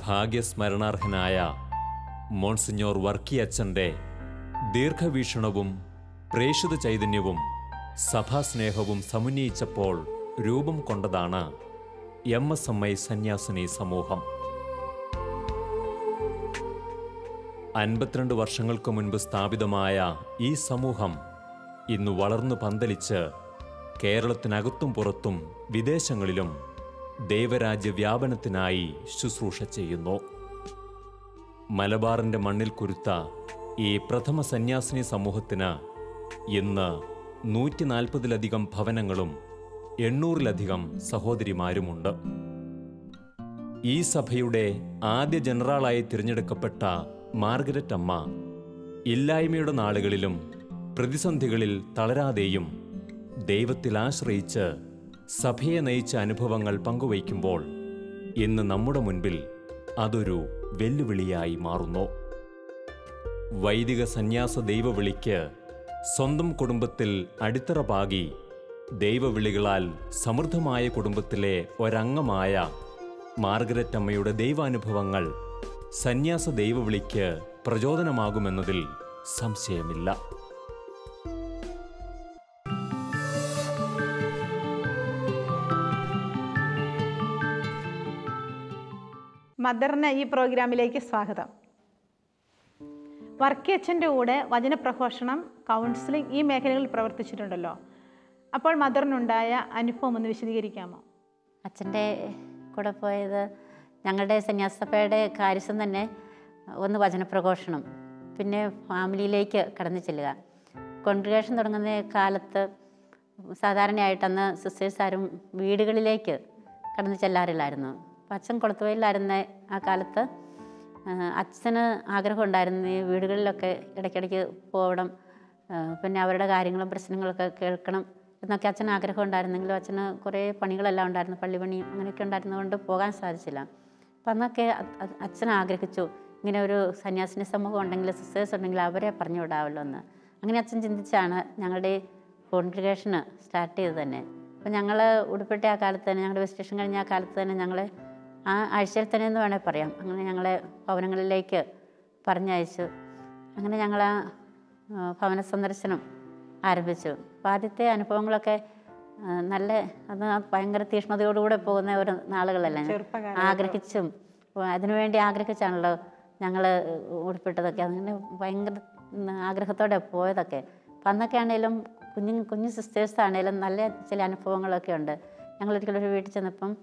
ഭാഗ്യസ്മരണാർഹനായ monsignor വർക്കിയച്ചൻ്റെ ദീർഘവീക്ഷണവും പ്രേഷിത ചൈതന്യവും സഭാസ്നേഹവും സമന്വയിച്ചപ്പോൾ രൂപം കൊണ്ടതാണ് MSMI സന്യാസിനി സമൂഹം. 52 വർഷങ്ങൾക്ക് മുൻപ് സ്ഥാപിതമായ ഈ സമൂഹം ഇന്ന് വളർന്നു പന്തലിച്ച് കേരളത്തിനകത്തും പുറത്തും വിദേശങ്ങളിലും ദൈവരാജ്യ വ്യാപനത്തിനായി ശുശ്രൂഷ ചെയ്യുന്നു. മലബാറിൻ്റെ മണ്ണിൽ കുരുത്ത ഈ പ്രഥമ സന്യാസിനി സമൂഹത്തിന് ഇന്ന് 140-ലധികം ഭവനങ്ങളും 800-ലധികം സഹോദരിമാരുമുണ്ട്. ഈ സഭയുടെ ആദ്യ ജനറാളായി തിരഞ്ഞെടുക്കപ്പെട്ട മാർഗരറ്റ് അമ്മ ഇല്ലായ്മയുടെ നാളുകളിലും പ്രതിസന്ധികളിൽ തളരാതെയും ദൈവത്തിൽ ആശ്രയിച്ച് സഭയെ നയിച്ച അനുഭവങ്ങൾ പങ്കുവയ്ക്കുമ്പോൾ ഇന്ന് നമ്മുടെ മുൻപിൽ അതൊരു വെല്ലുവിളിയായി മാറുന്നു. വൈദിക സന്യാസ ദൈവവിളിക്ക് സ്വന്തം കുടുംബത്തിൽ അടിത്തറ പാകി ദൈവവിളികളാൽ സമൃദ്ധമായ കുടുംബത്തിലെ ഒരംഗമായ മാർഗരറ്റ് അമ്മയുടെ ദൈവാനുഭവങ്ങൾ സന്യാസ ദൈവവിളിക്ക് പ്രചോദനമാകുമെന്നതിൽ സംശയമില്ല. മദറിന് ഈ പ്രോഗ്രാമിലേക്ക് സ്വാഗതം. വർക്കിയച്ചൻ്റെ കൂടെ വചനപ്രഘോഷണം, കൗൺസിലിംഗ് ഈ മേഖലകളിൽ പ്രവർത്തിച്ചിട്ടുണ്ടല്ലോ. അപ്പോൾ മദറിനുണ്ടായ അനുഭവം ഒന്ന് വിശദീകരിക്കാമോ? അച്ഛൻ്റെ കൂടെ പോയത് ഞങ്ങളുടെ സന്യാസഭയുടെ കാര്യസ്ഥം തന്നെ ഒന്ന് വചനപ്രഘോഷണം, പിന്നെ ഫാമിലിയിലേക്ക് കടന്നു ചെല്ലുക. കോൺഗ്രിഗേഷൻ തുടങ്ങുന്ന കാലത്ത് സാധാരണയായിട്ട് അന്ന് സിസ്റ്റേഴ്സ് ആരും വീടുകളിലേക്ക് കടന്നു ചെല്ലാറില്ലായിരുന്നു. അപ്പം അച്ഛൻ കൊളത്തുവയിലായിരുന്ന ആ കാലത്ത് അച്ഛന് ആഗ്രഹം ഉണ്ടായിരുന്നു ഈ വീടുകളിലൊക്കെ ഇടയ്ക്കിടയ്ക്ക് പോകണം, പിന്നെ അവരുടെ കാര്യങ്ങളും പ്രശ്നങ്ങളൊക്കെ കേൾക്കണം എന്നൊക്കെ അച്ഛന് ആഗ്രഹം ഉണ്ടായിരുന്നെങ്കിലും അച്ഛന് കുറേ പണികളെല്ലാം ഉണ്ടായിരുന്നു, പള്ളിപ്പണിയും അങ്ങനെയൊക്കെ ഉണ്ടായിരുന്നതുകൊണ്ട് പോകാൻ സാധിച്ചില്ല. അപ്പം അന്നൊക്കെ അച്ഛൻ ആഗ്രഹിച്ചു ഇങ്ങനെ ഒരു സന്യാസിനി സമൂഹം ഉണ്ടെങ്കിൽ, സിസ്റ്റേഴ്സ് ഉണ്ടെങ്കിൽ അവരെ പറഞ്ഞു വിടാമല്ലോ എന്ന്. അങ്ങനെ അച്ഛൻ ചിന്തിച്ചാണ് ഞങ്ങളുടെ കോൺഗ്രിഗേഷന് സ്റ്റാർട്ട് ചെയ്തത് തന്നെ. അപ്പം ഞങ്ങൾ ഉടുപ്പെട്ട ആ കാലത്ത് തന്നെ, ഞങ്ങളുടെ രജിസ്ട്രേഷൻ കഴിഞ്ഞ ആ കാലത്ത് തന്നെ ഞങ്ങൾ ആ ആഴ്ചയിൽ തന്നെ എന്ന് വേണേൽ പറയാം, അങ്ങനെ ഞങ്ങളെ ഭവനങ്ങളിലേക്ക് പറഞ്ഞയച്ചു. അങ്ങനെ ഞങ്ങൾ ആ ഭവന സന്ദർശനം ആരംഭിച്ചു. അപ്പോൾ ആദ്യത്തെ അനുഭവങ്ങളൊക്കെ നല്ല അത് ഭയങ്കര തീഷ്ണതയോടുകൂടെ പോകുന്ന ഒരു നാളുകളല്ല. ആഗ്രഹിച്ചും അതിനുവേണ്ടി ആഗ്രഹിച്ചാണല്ലോ ഞങ്ങൾ ഉടുപ്പിട്ടതൊക്കെ. അങ്ങനെ ഭയങ്കര ആഗ്രഹത്തോടെ പോയതൊക്കെ. അപ്പം അന്നൊക്കെ ആണെങ്കിലും കുഞ്ഞു സിസ്റ്റേഴ്സ് ആണെങ്കിലും നല്ല ചില അനുഭവങ്ങളൊക്കെ ഉണ്ട്. ഞങ്ങളൊരിക്കലും ഒരു വീട്ടിൽ ചെന്നപ്പം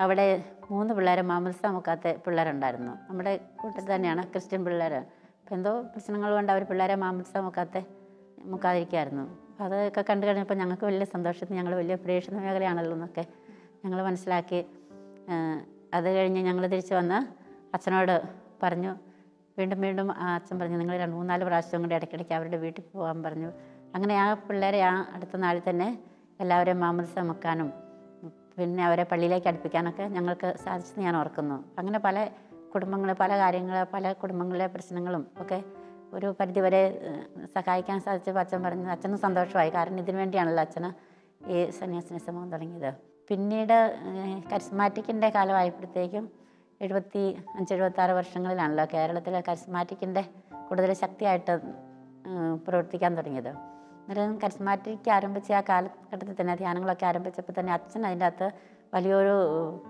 അവിടെ 3 പിള്ളേരെ മാമോദിസ മുക്കാത്ത പിള്ളേരുണ്ടായിരുന്നു. നമ്മുടെ കൂട്ടത്തിൽ തന്നെയാണ്, ക്രിസ്ത്യൻ പിള്ളേർ. അപ്പം എന്തോ പ്രശ്നങ്ങൾ കൊണ്ട് അവർ പിള്ളേരെ മാമോദിസ മുക്കാതിരിക്കുമായിരുന്നു. അപ്പം അതൊക്കെ കണ്ടു കഴിഞ്ഞപ്പോൾ ഞങ്ങൾക്ക് വലിയ സന്തോഷത്തിന് ഞങ്ങൾ വലിയ പ്രേക്ഷണ മേഖലയാണല്ലോ എന്നൊക്കെ ഞങ്ങൾ മനസ്സിലാക്കി. അത് കഴിഞ്ഞ് ഞങ്ങൾ തിരിച്ച് വന്ന് അച്ഛനോട് പറഞ്ഞു. വീണ്ടും അച്ഛൻ പറഞ്ഞു നിങ്ങൾ 2-3-4 പ്രാവശ്യം കൂടി ഇടയ്ക്കിടയ്ക്ക് അവരുടെ വീട്ടിൽ പോകാൻ പറഞ്ഞു. അങ്ങനെ ആ പിള്ളേരെ ആ അടുത്ത നാളിൽ തന്നെ എല്ലാവരെയും മാമോദിസ മുക്കാനും പിന്നെ അവരെ പള്ളിയിലേക്ക് അടുപ്പിക്കാനൊക്കെ ഞങ്ങൾക്ക് സാധിച്ചെന്ന് ഞാൻ ഓർക്കുന്നു. അങ്ങനെ പല കുടുംബങ്ങളിലെ പ്രശ്നങ്ങളും ഒക്കെ ഒരു പരിധിവരെ സഹായിക്കാൻ സാധിച്ചപ്പോൾ അച്ഛൻ പറഞ്ഞു, അച്ഛനും സന്തോഷമായി. കാരണം ഇതിനു വേണ്ടിയാണല്ലോ അച്ഛന് ഈ സന്യാസിനി സമൂഹം തുടങ്ങിയത്. പിന്നീട് കരിസ്മാറ്റിക്കിൻ്റെ കാലമായപ്പോഴത്തേക്കും 75-76 വർഷങ്ങളിലാണല്ലോ കേരളത്തിലെ കരിസ്മാറ്റിക്കിൻ്റെ കൂടുതൽ ശക്തിയായിട്ട് പ്രവർത്തിക്കാൻ തുടങ്ങിയത്. അന്നേരം കരിസ്മാറ്റിക് ആരംഭിച്ച ആ കാലഘട്ടത്തിൽ തന്നെ ധ്യാനങ്ങളൊക്കെ ആരംഭിച്ചപ്പോൾ തന്നെ അച്ഛൻ അതിൻ്റെ അകത്ത് വലിയൊരു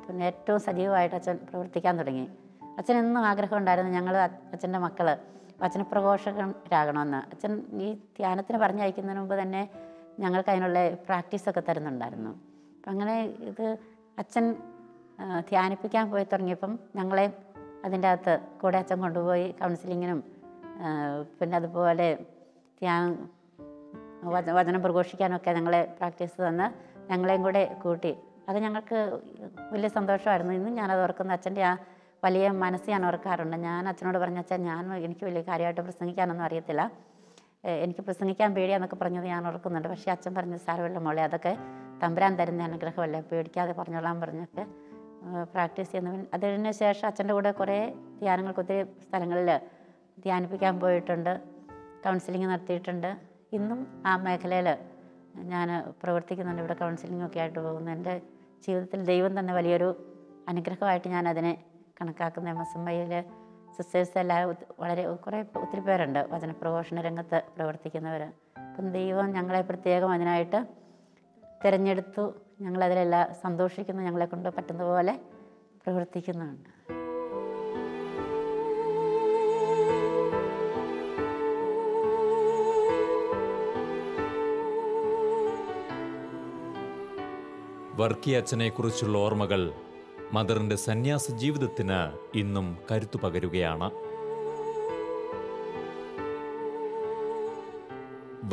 പിന്നെ ഏറ്റവും സജീവമായിട്ട് അച്ഛൻ പ്രവർത്തിക്കാൻ തുടങ്ങി. അച്ഛൻ എന്നും ആഗ്രഹം ഉണ്ടായിരുന്നു ഞങ്ങൾ അച്ഛൻ്റെ മക്കൾ വചനപ്രഘോഷകരാകണമെന്ന്. അച്ഛൻ ഈ ധ്യാനത്തിന് പറഞ്ഞയക്കുന്നതിന് മുമ്പ് തന്നെ ഞങ്ങൾക്ക് അതിനുള്ള പ്രാക്ടീസൊക്കെ തരുന്നുണ്ടായിരുന്നു. അപ്പം അങ്ങനെ ഇത് അച്ഛൻ ധ്യാനിപ്പിക്കാൻ പോയി തുടങ്ങിയപ്പം ഞങ്ങളെ അതിൻ്റെ അകത്ത് കൂടെ അച്ഛൻ കൊണ്ടുപോയി കൗൺസിലിങ്ങിനും പിന്നെ അതുപോലെ വചനം പ്രഘോഷിക്കാനൊക്കെ ഞങ്ങളെ പ്രാക്ടീസ് തന്ന് ഞങ്ങളെയും കൂടെ കൂട്ടി. അത് ഞങ്ങൾക്ക് വലിയ സന്തോഷമായിരുന്നു. ഇന്നും ഞാനത് ഓർക്കുന്ന അച്ഛൻ്റെ ആ വലിയ മനസ്സ് ഞാൻ ഓർക്കാറുണ്ട്. ഞാൻ അച്ഛനോട് പറഞ്ഞ അച്ഛൻ എനിക്ക് വലിയ കാര്യമായിട്ട് പ്രസംഗിക്കാനൊന്നും അറിയത്തില്ല, എനിക്ക് പ്രസംഗിക്കാൻ പേടിയാന്നൊക്കെ പറഞ്ഞത് ഞാൻ ഓർക്കുന്നുണ്ട്. പക്ഷേ അച്ഛൻ പറഞ്ഞത് സാരമില്ല മോളെ, അതൊക്കെ തമ്പുരാൻ തരുന്ന അനുഗ്രഹമല്ലേ, പേടിക്കാതെ പറഞ്ഞോളാൻ പറഞ്ഞൊക്കെ പ്രാക്ടീസ് ചെയ്യുന്നു. അതിന് ശേഷം അച്ഛൻ്റെ കൂടെ കുറേ ധ്യാനങ്ങൾക്ക് ഒത്തിരി സ്ഥലങ്ങളിൽ ധ്യാനിപ്പിക്കാൻ പോയിട്ടുണ്ട്, കൗൺസിലിംഗ് നടത്തിയിട്ടുണ്ട്. ഇന്നും ആ മേഖലയിൽ ഞാൻ പ്രവർത്തിക്കുന്നുണ്ട്. ഇവിടെ കൗൺസിലിംഗൊക്കെ ആയിട്ട് പോകുന്നു. എൻ്റെ ജീവിതത്തിൽ ദൈവം തന്നെ വലിയൊരു അനുഗ്രഹമായിട്ട് ഞാനതിനെ കണക്കാക്കുന്ന MSMIയിൽ സിസ്റ്റേഴ്സ് എല്ലാവരും ഒത്തിരി പേരുണ്ട് വചനപ്രഘോഷണ രംഗത്ത് പ്രവർത്തിക്കുന്നവർ. അപ്പം ദൈവം ഞങ്ങളെ പ്രത്യേകം അതിനായിട്ട് തിരഞ്ഞെടുത്തു. ഞങ്ങളതിലെല്ലാം സന്തോഷിക്കുന്നു. ഞങ്ങളെ കൊണ്ട് പറ്റുന്ന പോലെ പ്രവർത്തിക്കുന്നുണ്ട്. വർക്കിയച്ഛനെക്കുറിച്ചുള്ള ഓർമ്മകൾ മദറിൻ്റെ സന്യാസ ജീവിതത്തിന് ഇന്നും കരുത്തു പകരുകയാണ്.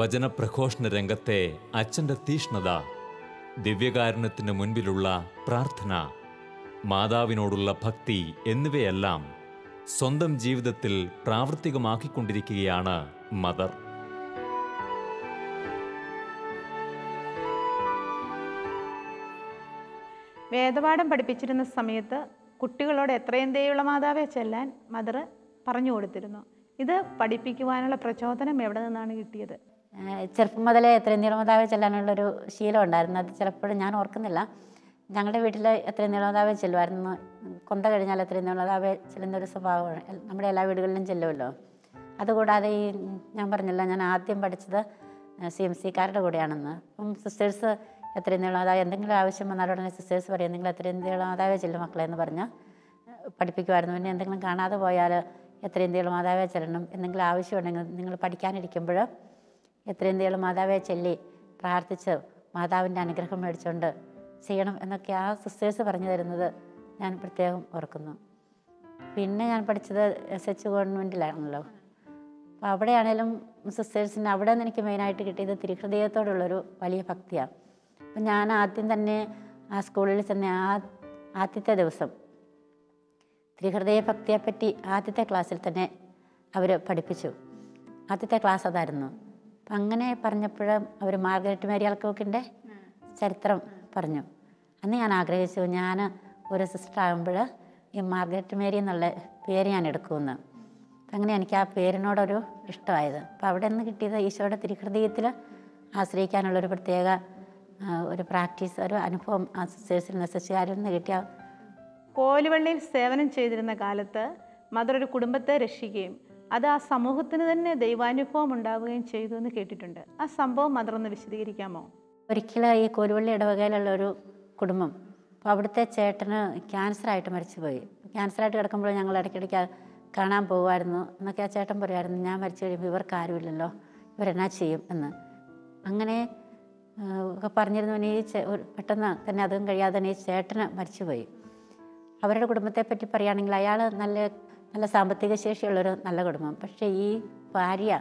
വചനപ്രഘോഷണ രംഗത്തെ അച്ഛൻ്റെ തീഷ്ണത, ദിവ്യകാരുണ്യത്തിന് മുൻപിലുള്ള പ്രാർത്ഥന, മാതാവിനോടുള്ള ഭക്തി എന്നിവയെല്ലാം സ്വന്തം ജീവിതത്തിൽ പ്രാവർത്തികമാക്കിക്കൊണ്ടിരിക്കുകയാണ് മദർ. വേദപാഠം പഠിപ്പിച്ചിരുന്ന സമയത്ത് കുട്ടികളോട് എത്രയും ദയുള്ള മാതാവെ ചെല്ലാൻ മദർ പറഞ്ഞു കൊടുത്തിരുന്നു. ഇത് പഠിപ്പിക്കുവാനുള്ള പ്രചോദനം എവിടെ നിന്നാണ് കിട്ടിയത്? ചെറുപ്പം മുതലേ എത്രയും ദൈവമാതാവെ ചെല്ലാനുള്ളൊരു ശീലം ഉണ്ടായിരുന്നു. അത് ചിലപ്പോഴും ഞാൻ ഓർക്കുന്നില്ല. ഞങ്ങളുടെ വീട്ടിൽ എത്രയും ദൈവമാതാവെ ചെല്ലുമായിരുന്നു. കൊന്ത കഴിഞ്ഞാൽ എത്രയും ദൈവമാതാവെ ചെല്ലുന്നൊരു സ്വഭാവമാണ്. നമ്മുടെ എല്ലാ വീടുകളിലും ചെല്ലുമല്ലോ. അതുകൂടാതെ ഈ ഞാൻ പറഞ്ഞില്ല, ഞാൻ ആദ്യം പഠിച്ചത് CMCക്കാരുടെ കൂടെയാണെന്ന്. അപ്പം സിസ്റ്റേഴ്സ് എത്രയും ദൈവമാതാവെ എന്തെങ്കിലും ആവശ്യം വന്നാൽ ഉടനെ സിസ്റ്റേഴ്സ് പറയും നിങ്ങൾ എത്രയും ദൈവമാതാവെ ചെല്ലും മക്കളെ എന്ന് പറഞ്ഞ് പഠിപ്പിക്കുമായിരുന്നു. പിന്നെ എന്തെങ്കിലും കാണാതെ പോയാൽ എത്രയും ദൈവമാതാവെ ചെല്ലണം, എന്തെങ്കിലും ആവശ്യമുണ്ടെങ്കിൽ നിങ്ങൾ പഠിക്കാനിരിക്കുമ്പോൾ എത്രയും ദൈവമാതാവെ ചൊല്ലി പ്രാർത്ഥിച്ച് മാതാവിൻ്റെ അനുഗ്രഹം മേടിച്ചുകൊണ്ട് ചെയ്യണം എന്നൊക്കെ ആ സിസ്റ്റേഴ്സ് പറഞ്ഞു തരുന്നത് ഞാൻ പ്രത്യേകം ഓർക്കുന്നു. പിന്നെ ഞാൻ പഠിച്ചത് SH ഗവൺമെൻറ്റിലാണല്ലോ. അപ്പോൾ അവിടെയാണേലും സിസ്റ്റേഴ്സിന് അവിടെ നിന്ന് എനിക്ക് മെയിനായിട്ട് കിട്ടിയത് തിരുഹൃദയത്തോടുള്ളൊരു വലിയ ഭക്തിയാണ്. അപ്പം ഞാൻ ആദ്യം തന്നെ ആ സ്കൂളിൽ തന്നെ ആദ്യത്തെ ദിവസം തിരുഹൃദയ ഭക്തിയെപ്പറ്റി ആദ്യത്തെ ക്ലാസ്സിൽ തന്നെ അവർ പഠിപ്പിച്ചു. ആദ്യത്തെ ക്ലാസ് അതായിരുന്നു. അപ്പം അങ്ങനെ പറഞ്ഞപ്പോഴും അവർ മാർഗരറ്റ് മേരി അൽക്കോക്കിൻ്റെ ചരിത്രം പറഞ്ഞു. അന്ന് ഞാൻ ആഗ്രഹിച്ചു ഞാൻ ഒരു സിസ്റ്റർ ആകുമ്പോൾ ഈ മാർഗരറ്റ് മേരി എന്നുള്ള പേര് ഞാൻ എടുക്കുമെന്ന്. അങ്ങനെ എനിക്ക് ആ പേരിനോടൊരു ഇഷ്ടമായത്. അപ്പോൾ അവിടെ നിന്ന് കിട്ടിയത് ഈശോയുടെ തിരുഹൃദയത്തിൽ ആശ്രയിക്കാനുള്ളൊരു പ്രത്യേക ഒരു പ്രാക്ടീസ്, ഒരു അനുഭവം ആ സിസ്റ്റേഴ്സിൽ നിന്ന് SHകാരിൽ നിന്ന് കിട്ടിയ. കോലുവള്ളിയിൽ സേവനം ചെയ്തിരുന്ന കാലത്ത് മദർ ഒരു കുടുംബത്തെ രക്ഷിക്കുകയും അത് ആ സമൂഹത്തിന് തന്നെ ദൈവാനുഭവം ഉണ്ടാവുകയും ചെയ്തു എന്ന് കേട്ടിട്ടുണ്ട്. ആ സംഭവം മദർ ഒന്ന് വിശദീകരിക്കാമോ? ഒരിക്കലും ഈ കോലുവള്ളി ഇടവകയിലുള്ള ഒരു കുടുംബം, അപ്പോൾ അവിടുത്തെ ചേട്ടന് ക്യാൻസറായിട്ട് മരിച്ചുപോയി. ക്യാൻസറായിട്ട് കിടക്കുമ്പോൾ ഞങ്ങൾ ഇടയ്ക്കിടയ്ക്ക് കാണാൻ പോകുമായിരുന്നു എന്നൊക്കെ ആ ചേട്ടൻ പറയുമായിരുന്നു. ഞാൻ മരിച്ചു കഴിയുമ്പോൾ ഇവർക്ക് ആരുമില്ലല്ലോ, ഇവരെന്നാ ചെയ്യും എന്ന്. അങ്ങനെ ഒക്കെ പറഞ്ഞിരുന്നു. പെട്ടെന്ന് തന്നെ അതും കഴിയാതെ തന്നെ ഈ ചേട്ടന് മരിച്ചുപോയി. അവരുടെ കുടുംബത്തെപ്പറ്റി പറയുകയാണെങ്കിൽ അയാൾ നല്ല സാമ്പത്തിക ശേഷിയുള്ളൊരു നല്ല കുടുംബം. പക്ഷേ ഈ ഭാര്യ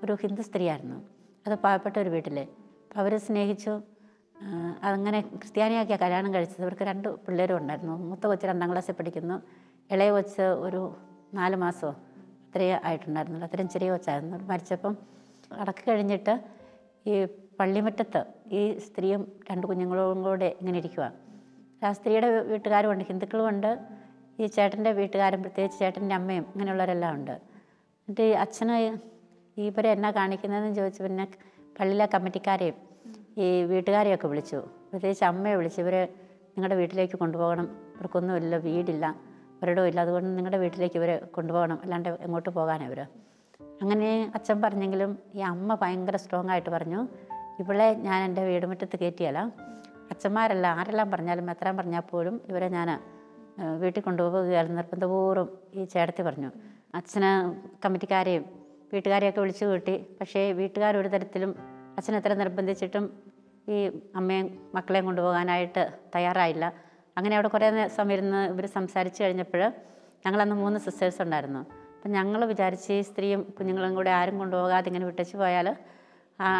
ഒരു ഹിന്ദു സ്ത്രീയായിരുന്നു. അത് പാവപ്പെട്ട ഒരു വീട്ടിൽ. അപ്പോൾ അവർ സ്നേഹിച്ചു. അങ്ങനെ ക്രിസ്ത്യാനിയാക്കിയ കല്യാണം കഴിച്ചത്. അവർക്ക് 2 പിള്ളേരും ഉണ്ടായിരുന്നു. മൂത്ത കൊച്ച് 2ാം ക്ലാസ്സിൽ പഠിക്കുന്നു. ഇളയ കൊച്ച് ഒരു 4 മാസമോ അത്രയും ആയിട്ടുണ്ടായിരുന്നുള്ളൂ. അത്രയും ചെറിയ കൊച്ചായിരുന്നു. മരിച്ചപ്പം അടക്കി കഴിഞ്ഞിട്ട് ഈ പള്ളിമുറ്റത്ത് ഈ സ്ത്രീയും 2 കുഞ്ഞുങ്ങളും കൂടെ ഇങ്ങനെ ഇരിക്കുക. ആ സ്ത്രീയുടെ വീട്ടുകാരും ഉണ്ട്, ഹിന്ദുക്കളും ഉണ്ട്, ഈ ചേട്ടൻ്റെ വീട്ടുകാരും, പ്രത്യേകിച്ച് ചേട്ടൻ്റെ അമ്മയും ഇങ്ങനെയുള്ളവരെല്ലാം ഉണ്ട്. എന്നിട്ട് ഈ അച്ഛന് ഇവരെ എന്നാ കാണിക്കുന്നതെന്ന് ചോദിച്ചു. പിന്നെ പള്ളിയിലെ കമ്മിറ്റിക്കാരെയും ഈ വീട്ടുകാരെയൊക്കെ വിളിച്ചു. പ്രത്യേകിച്ച് അമ്മയെ വിളിച്ചു. ഇവരെ നിങ്ങളുടെ വീട്ടിലേക്ക് കൊണ്ടുപോകണം, ഇവർക്കൊന്നുമില്ല, വീടില്ല, ഒരിടവും ഇല്ല, അതുകൊണ്ട് നിങ്ങളുടെ വീട്ടിലേക്ക് ഇവരെ കൊണ്ടുപോകണം, അല്ലാണ്ട് എങ്ങോട്ട് പോകാനവർ. അങ്ങനെ അച്ഛൻ പറഞ്ഞെങ്കിലും ഈ അമ്മ ഭയങ്കര സ്ട്രോങ് ആയിട്ട് പറഞ്ഞു, ഇവളെ ഞാൻ എൻ്റെ വീടുമുറ്റത്ത് കയറ്റിയല്ല. അച്ഛന്മാരല്ല ആരെല്ലാം പറഞ്ഞാലും എത്ര പറഞ്ഞാൽ പോലും ഇവരെ ഞാൻ വീട്ടിൽ കൊണ്ടുപോവുകയാണ് നിർബന്ധപൂർവ്വം ഈ ചേട്ടത്തി പറഞ്ഞു. അച്ഛന് കമ്മിറ്റിക്കാരെയും വീട്ടുകാരെയൊക്കെ വിളിച്ചു കൂട്ടി. പക്ഷേ വീട്ടുകാരൊരു തരത്തിലും അച്ഛൻ എത്ര നിർബന്ധിച്ചിട്ടും ഈ അമ്മയും മക്കളെയും കൊണ്ടുപോകാനായിട്ട് തയ്യാറായില്ല. അങ്ങനെ അവിടെ കുറേ സമയം ഇരുന്ന് ഇവർ സംസാരിച്ച് കഴിഞ്ഞപ്പോൾ ഞങ്ങളന്ന് 3 സിസ്റ്റേഴ്സ് ഉണ്ടായിരുന്നു. അപ്പം ഞങ്ങൾ വിചാരിച്ച് ഈ സ്ത്രീയും കുഞ്ഞുങ്ങളും കൂടെ ആരും കൊണ്ടുപോകാതെ ഇങ്ങനെ വിട്ടച്ച് പോയാൽ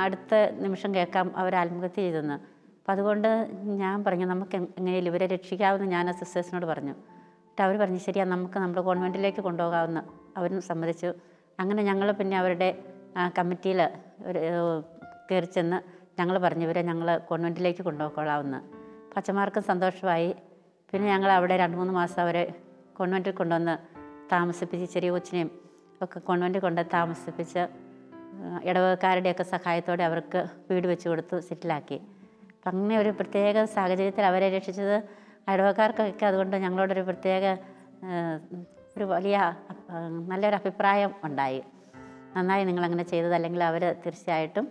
അടുത്ത നിമിഷം കേൾക്കാം അവർ ആത്മഹത്യ ചെയ്തെന്ന്. അപ്പം അതുകൊണ്ട് ഞാൻ പറഞ്ഞു നമുക്ക് എങ്ങനെയും ഇവരെ രക്ഷിക്കാമെന്ന് ഞാൻ ആ സിസ്റ്റേഴ്സിനോട് പറഞ്ഞു. എന്നിട്ട് അവർ പറഞ്ഞു ശരിയാ, നമുക്ക് നമ്മുടെ കോൺവെൻറ്റിലേക്ക് കൊണ്ടുപോകാമെന്ന് അവരും സമ്മതിച്ചു. അങ്ങനെ ഞങ്ങൾ പിന്നെ അവരുടെ കമ്മിറ്റിയിൽ കയറി ചെന്ന് ഞങ്ങൾ പറഞ്ഞു ഇവരെ ഞങ്ങൾ കോൺവെൻറ്റിലേക്ക് കൊണ്ടുപോയിക്കൊള്ളാമെന്ന്. അച്ഛന്മാർക്കും സന്തോഷമായി. പിന്നെ ഞങ്ങൾ അവിടെ 2-3 മാസം അവരെ കോൺവെൻറ്റിൽ കൊണ്ടുവന്ന് താമസിപ്പിച്ച്, ചെറിയ കൊച്ചിനെയും ഒക്കെ കോൺവെൻറ്റിൽ കൊണ്ട് താമസിപ്പിച്ച് ഇടവകക്കാരുടെയൊക്കെ സഹായത്തോടെ അവർക്ക് വീട് വെച്ച് കൊടുത്തു, സെറ്റിലാക്കി. അപ്പം അങ്ങനെ ഒരു പ്രത്യേക സാഹചര്യത്തിൽ അവരെ രക്ഷിച്ചത് ഇടവകക്കാർക്കൊക്കെ അതുകൊണ്ട് ഞങ്ങളോടൊരു പ്രത്യേക ഒരു വലിയ നല്ലൊരു അഭിപ്രായം ഉണ്ടായി. നന്നായി നിങ്ങളങ്ങനെ ചെയ്തത്, അല്ലെങ്കിൽ അവർ തീർച്ചയായിട്ടും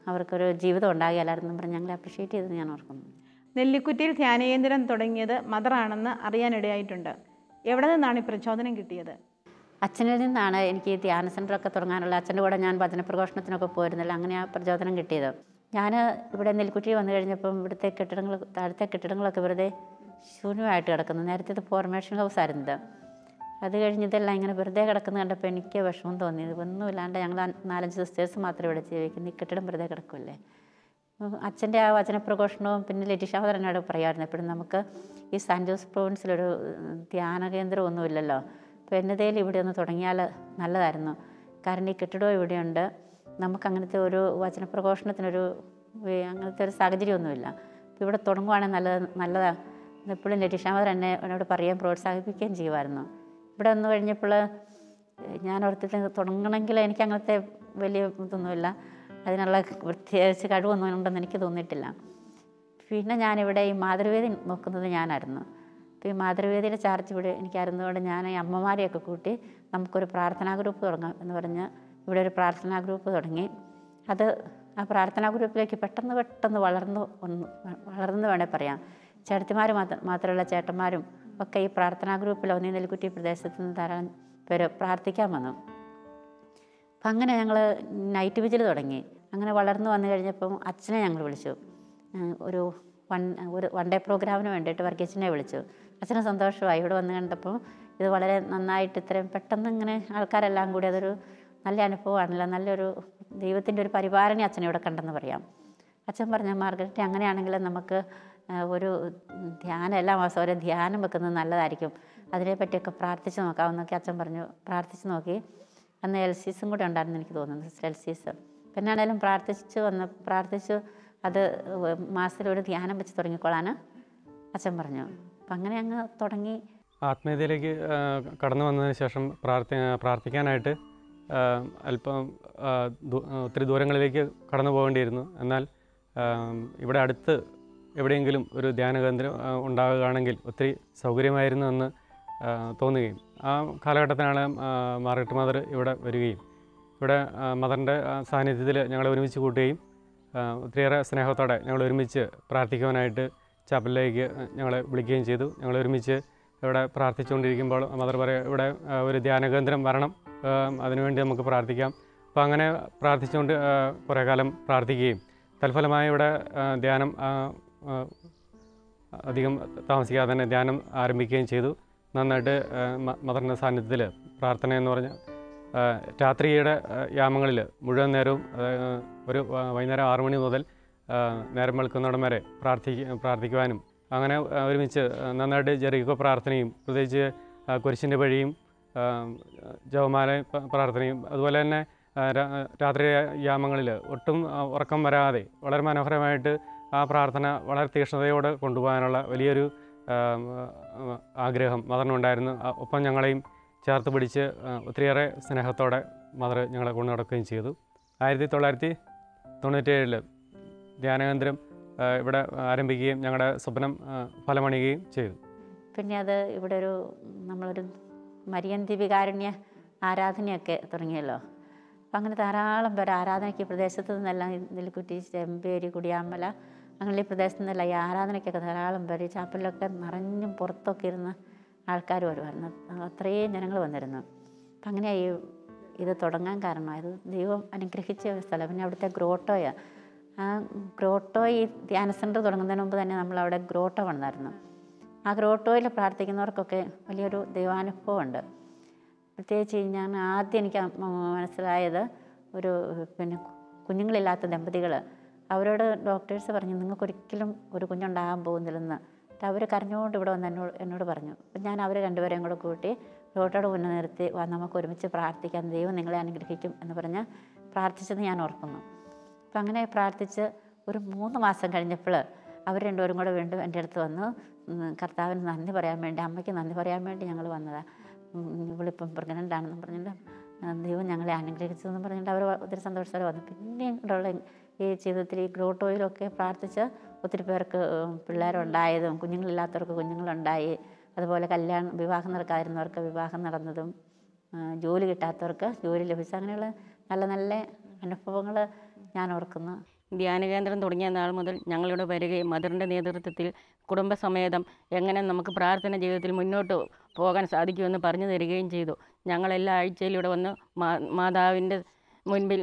അവർക്കൊരു ജീവിതം ഉണ്ടാകില്ലായിരുന്നു പറഞ്ഞ് ഞങ്ങളെ അപ്രിഷ്യേറ്റ് ചെയ്തെന്ന് ഞാൻ ഓർക്കുന്നു. നെല്ലിക്കുറ്റിയിൽ ധ്യാനകേന്ദ്രം തുടങ്ങിയത് മദറാണെന്ന് അറിയാനിടയായിട്ടുണ്ട്. എവിടെ നിന്നാണ് ഈ പ്രചോദനം കിട്ടിയത്? അച്ഛനിൽ നിന്നാണ് എനിക്ക് ഈ ധ്യാന സെൻ്ററൊക്കെ തുടങ്ങാനുള്ള. അച്ഛൻ്റെ കൂടെ ഞാൻ വചനപ്രഘോഷണത്തിനൊക്കെ പോയിരുന്നില്ല, അങ്ങനെ ആ പ്രചോദനം കിട്ടിയത്. ഞാൻ ഇവിടെ നെല്ലിക്കുറ്റി വന്നു കഴിഞ്ഞപ്പം ഇവിടുത്തെ താഴത്തെ കെട്ടിടങ്ങളൊക്കെ വെറുതെ ശൂന്യമായിട്ട് കിടക്കുന്നു. നേരത്തെ ഇത് ഫോർമേഷൻ ഹൗസ് ആയിരുന്നത്. അത് കഴിഞ്ഞിതെല്ലാം ഇങ്ങനെ വെറുതെ കിടക്കുന്നത് കണ്ടപ്പോൾ എനിക്ക് വിഷമം തോന്നി. ഒന്നുമില്ലാണ്ട് ഞങ്ങൾ 4-5 സിസ്റ്റേഴ്സ് മാത്രമേ ഇവിടെ ജീവിക്കുന്നു, ഈ കെട്ടിടം വെറുതെ കിടക്കുമല്ലേ. അച്ഛൻ്റെ ആ വചനപ്രഘോഷണവും പിന്നെ ലറ്റിഷാവർ എന്നോട് പറയുമായിരുന്നു എപ്പോഴും, നമുക്ക് ഈ സാൻറ്റ് ജോസ് പ്രൊവിൻസിലൊരു ധ്യാന കേന്ദ്രമൊന്നുമില്ലല്ലോ, അപ്പോൾ എന്നതേലും ഇവിടെ ഒന്ന് തുടങ്ങിയാൽ നല്ലതായിരുന്നു. കാരണം ഈ കെട്ടിടവും ഇവിടെയുണ്ട്, നമുക്ക് അങ്ങനത്തെ ഒരു വചനപ്രഘോഷണത്തിനൊരു അങ്ങനത്തെ ഒരു സാഹചര്യമൊന്നുമില്ല. അപ്പോൾ ഇവിടെ തുടങ്ങുവാണെങ്കിൽ നല്ലതാണ് എപ്പോഴും ലറ്റിഷാവർ എന്നോട് പറയാൻ പ്രോത്സാഹിപ്പിക്കുകയും ചെയ്യുമായിരുന്നു. ഇവിടെ വന്നു കഴിഞ്ഞപ്പോൾ ഞാൻ ഓർത്തിട്ട് തുടങ്ങണമെങ്കിൽ എനിക്ക് അങ്ങനത്തെ വലിയ ഇതൊന്നുമില്ല, അതിനുള്ള പ്രത്യേകിച്ച് കഴിവൊന്നും ഉണ്ടെന്ന് എനിക്ക് തോന്നിയിട്ടില്ല. പിന്നെ ഞാനിവിടെ ഈ മാതൃവേദി നോക്കുന്നത് ഞാനായിരുന്നു. അപ്പോൾ ഈ മാതൃവേദിയുടെ ചാർജ് ഇവിടെ എനിക്കായിരുന്നതുകൊണ്ട് ഞാൻ ഈ അമ്മമാരെയൊക്കെ കൂട്ടി നമുക്കൊരു പ്രാർത്ഥനാ ഗ്രൂപ്പ് തുടങ്ങാം എന്ന് പറഞ്ഞ് ഇവിടെ ഒരു പ്രാർത്ഥനാ ഗ്രൂപ്പ് തുടങ്ങി. ആ പ്രാർത്ഥനാ ഗ്രൂപ്പിലേക്ക് പെട്ടെന്ന് വളർന്നു വേണേൽ പറയാം. ചേട്ടത്തിമാർ മാത്രമല്ല ചേട്ടന്മാരും ഒക്കെ ഈ പ്രാർത്ഥനാ ഗ്രൂപ്പിൽ നെല്ലിക്കുറ്റി പ്രദേശത്ത് നിന്ന് ധാരാളം പേര് പ്രാർത്ഥിക്കാൻ വന്നു. അപ്പം അങ്ങനെ ഞങ്ങൾ നൈറ്റ് വിജിൽ തുടങ്ങി. അങ്ങനെ വളർന്നു വന്നു കഴിഞ്ഞപ്പം അച്ഛനെ ഞങ്ങൾ വിളിച്ചു. ഒരു വൺ ഡേ പ്രോഗ്രാമിന് വേണ്ടിയിട്ട് വർഗീസിനെ വിളിച്ചു. അച്ഛന് സന്തോഷമായി. ഇവിടെ വന്ന് കണ്ടപ്പോൾ ഇത് വളരെ നന്നായിട്ട് ഇത്രയും പെട്ടെന്ന് ഇങ്ങനെ ആൾക്കാരെല്ലാം കൂടി അതൊരു നല്ല അനുഭവമാണല്ലോ, നല്ലൊരു ദൈവത്തിൻ്റെ ഒരു പരിപാലന അച്ഛനെ ഇവിടെ കണ്ടെന്ന് പറയാം. അച്ഛൻ പറഞ്ഞു, മാർഗരറ്റ് അങ്ങനെയാണെങ്കിൽ നമുക്ക് ഒരു ധ്യാനം എല്ലാ മാസവും ഒരു ധ്യാനം വെക്കുന്നത് നല്ലതായിരിക്കും, അതിനെപ്പറ്റിയൊക്കെ പ്രാർത്ഥിച്ച് നോക്കാമെന്നൊക്കെ അച്ഛൻ പറഞ്ഞു. പ്രാർത്ഥിച്ച് നോക്കി. അന്ന് എൽസീസും കൂടെ ഉണ്ടായിരുന്നു എനിക്ക് തോന്നുന്നു, സിസ്റ്റർ എൽസീസ്. പിന്നാണേലും പ്രാർത്ഥിച്ചു അത് മാസത്തിലൊരു ധ്യാനം വെച്ച് തുടങ്ങിക്കോളാൻ അച്ഛൻ പറഞ്ഞു. അപ്പം അങ്ങനെ അങ്ങ് തുടങ്ങി. ആത്മീയതയിലേക്ക് കടന്നു വന്നതിന് ശേഷം പ്രാർത്ഥിക്കാനായിട്ട് അല്പം ഒത്തിരി ദൂരങ്ങളിലേക്ക് കടന്നു പോകേണ്ടിയിരുന്നു. എന്നാൽ ഇവിടെ അടുത്ത് എവിടെയെങ്കിലും ഒരു ധ്യാന കേന്ദ്രം ഉണ്ടാവുകയാണെങ്കിൽ ഒത്തിരി സൗകര്യമായിരുന്നു എന്ന് തോന്നുകയും ആ കാലഘട്ടത്തിലാണ് മാർഗരറ്റ് മദർ ഇവിടെ വരികയും ഇവിടെ മദറിൻ്റെ സാന്നിധ്യത്തിൽ ഞങ്ങളെ ഒരുമിച്ച് കൂട്ടുകയും ഒത്തിരിയേറെ സ്നേഹത്തോടെ ഞങ്ങൾ ഒരുമിച്ച് പ്രാർത്ഥിക്കുവാനായിട്ട് ചാപ്പലിലേക്ക് ഞങ്ങളെ വിളിക്കുകയും ചെയ്തു. ഞങ്ങൾ ഒരുമിച്ച് ഇവിടെ പ്രാർത്ഥിച്ചുകൊണ്ടിരിക്കുമ്പോൾ മദർ പറയാം, ഇവിടെ ഒരു ധ്യാന കേന്ദ്രം വരണം, അതിനുവേണ്ടി നമുക്ക് പ്രാർത്ഥിക്കാം. അപ്പോൾ അങ്ങനെ പ്രാർത്ഥിച്ചുകൊണ്ട് കുറേ കാലം പ്രാർത്ഥിക്കുകയും തൽഫലമായി ഇവിടെ ധ്യാനം അധികം താമസിക്കാതെ തന്നെ ധ്യാനം ആരംഭിക്കുകയും ചെയ്തു. നന്നായിട്ട് മദറിൻ്റെ സാന്നിധ്യത്തിൽ പ്രാർത്ഥന എന്ന് പറഞ്ഞാൽ രാത്രിയുടെ യാമങ്ങളിൽ മുഴുവൻ നേരവും ഒരു വൈകുന്നേരം 6 മണി മുതൽ നേരം വെളുക്കുന്നിടം വരെ പ്രാർത്ഥിക്കുവാനും അങ്ങനെ ഒരുമിച്ച് നന്നായിട്ട് ജെറിക്കോ പ്രാർത്ഥനയും പ്രത്യേകിച്ച് കുരിശിൻ്റെ വഴിയും ജപമാല പ്രാർത്ഥനയും അതുപോലെ തന്നെ രാത്രി യാമങ്ങളിൽ ഒട്ടും ഉറക്കം വരാതെ വളരെ മനോഹരമായിട്ട് ആ പ്രാർത്ഥന വളരെ തീക്ഷ്ണതയോടെ കൊണ്ടുപോകാനുള്ള വലിയൊരു ആഗ്രഹം മദറിനുണ്ടായിരുന്നു. ഒപ്പം ഞങ്ങളെയും ചേർത്ത് പിടിച്ച് ഒത്തിരിയേറെ സ്നേഹത്തോടെ മദർ ഞങ്ങളെ കൊണ്ടു നടക്കുകയും ചെയ്തു. 1997 ധ്യാനകേന്ദ്രം ഇവിടെ ആരംഭിക്കുകയും ഞങ്ങളുടെ സ്വപ്നം ഫലമണിയുകയും ചെയ്തു. പിന്നെ അത് ഇവിടെ നമ്മളൊരു മരിയൻ ദീപികാരുണ്യ ആരാധനയൊക്കെ തുടങ്ങിയല്ലോ. അപ്പം അങ്ങനെ ധാരാളം പേർ ആരാധനയ്ക്ക് പ്രദേശത്തു നിന്നെല്ലാം നെല്ലിക്കുറ്റി, ചെമ്പേരി, കുടിയാമല അങ്ങനെ ഈ പ്രദേശത്തു നിന്നല്ല ഈ ആരാധനയ്ക്കൊക്കെ ധാരാളം പേർ ഈ ചാപ്പലിലൊക്കെ നിറഞ്ഞും പുറത്തൊക്കെ ഇരുന്ന് ആൾക്കാർ വരുമായിരുന്നു. അത്രയും ജനങ്ങൾ വന്നിരുന്നു. അപ്പം അങ്ങനെ ഇത് തുടങ്ങാൻ കാരണമായത് ദൈവം അനുഗ്രഹിച്ച ഒരു സ്ഥലം. പിന്നെ അവിടുത്തെ ഗ്രോട്ടോയാണ്. ആ ഗ്രോട്ടോ ഈ ധ്യാന സെൻ്റർ തുടങ്ങുന്നതിന് മുമ്പ് തന്നെ നമ്മളവിടെ ഗ്രോട്ടോ വന്നായിരുന്നു. ആ ഗ്രോട്ടോയിൽ പ്രാർത്ഥിക്കുന്നവർക്കൊക്കെ വലിയൊരു ദൈവാനുഭവമുണ്ട്. പ്രത്യേകിച്ച് ഞാൻ ആദ്യം എനിക്ക് മനസ്സിലായത് പിന്നെ കുഞ്ഞുങ്ങളില്ലാത്ത ദമ്പതികൾ അവരോട് ഡോക്ടേഴ്സ് പറഞ്ഞു നിങ്ങൾക്കൊരിക്കലും ഒരു കുഞ്ഞുണ്ടാകാൻ പോകുന്നില്ലെന്ന്. അവർ കരഞ്ഞുകൊണ്ട് ഇവിടെ വന്ന് എന്നോട് പറഞ്ഞു. അപ്പം ഞാൻ അവർ രണ്ടുപേരെയും കൂടെ കൂട്ടി ഗ്രോട്ടോയുടെ മുന്നേ നിർത്തി നമുക്ക് ഒരുമിച്ച് പ്രാർത്ഥിക്കാം, ദൈവം നിങ്ങളെ അനുഗ്രഹിക്കും എന്ന് പറഞ്ഞ് പ്രാർത്ഥിച്ചത് ഞാൻ ഓർക്കുന്നു. അപ്പം അങ്ങനെ പ്രാർത്ഥിച്ച് ഒരു 3 മാസം കഴിഞ്ഞപ്പോൾ അവർ രണ്ടുപേരും കൂടെ വീണ്ടും എൻ്റെ അടുത്ത് വന്നു കർത്താവിന് നന്ദി പറയാൻ വേണ്ടി, അമ്മയ്ക്ക് നന്ദി പറയാൻ വേണ്ടി ഞങ്ങൾ വന്നതാണ്, ഇവളിപ്പം പ്രഗ്നൻ്റ് ആണെന്നും പറഞ്ഞിട്ട് ദൈവം ഞങ്ങളെ അനുഗ്രഹിച്ചതെന്ന് പറഞ്ഞിട്ട് അവർ ഒത്തിരി സന്തോഷത്തോടെ വന്നു. പിന്നീടുള്ള ഈ ജീവിതത്തിൽ ഈ ഗ്രോട്ടോയിലൊക്കെ പ്രാർത്ഥിച്ച് ഒത്തിരി പേർക്ക് പിള്ളേരുണ്ടായതും കുഞ്ഞുങ്ങളില്ലാത്തവർക്ക് കുഞ്ഞുങ്ങളുണ്ടായി അതുപോലെ വിവാഹം നടക്കാതിരുന്നവർക്ക് വിവാഹം നടന്നതും, ജോലി കിട്ടാത്തവർക്ക് ജോലി ലഭിച്ച, അങ്ങനെയുള്ള നല്ല നല്ല അനുഭവങ്ങൾ ഞാൻ ഓർക്കുന്നു. ധ്യാനകേന്ദ്രം തുടങ്ങിയ നാൾ മുതൽ ഞങ്ങളിവിടെ വരികയും മദറിൻ്റെ നേതൃത്വത്തിൽ കുടുംബസമേതം എങ്ങനെ നമുക്ക് പ്രാർത്ഥന ജീവിതത്തിൽ മുന്നോട്ട് പോകാൻ സാധിക്കുമെന്ന് പറഞ്ഞു തരികയും ചെയ്തു. ഞങ്ങളെല്ലാ ആഴ്ചയിലും ഇവിടെ വന്ന് മാതാവിൻ്റെ മുൻപിൽ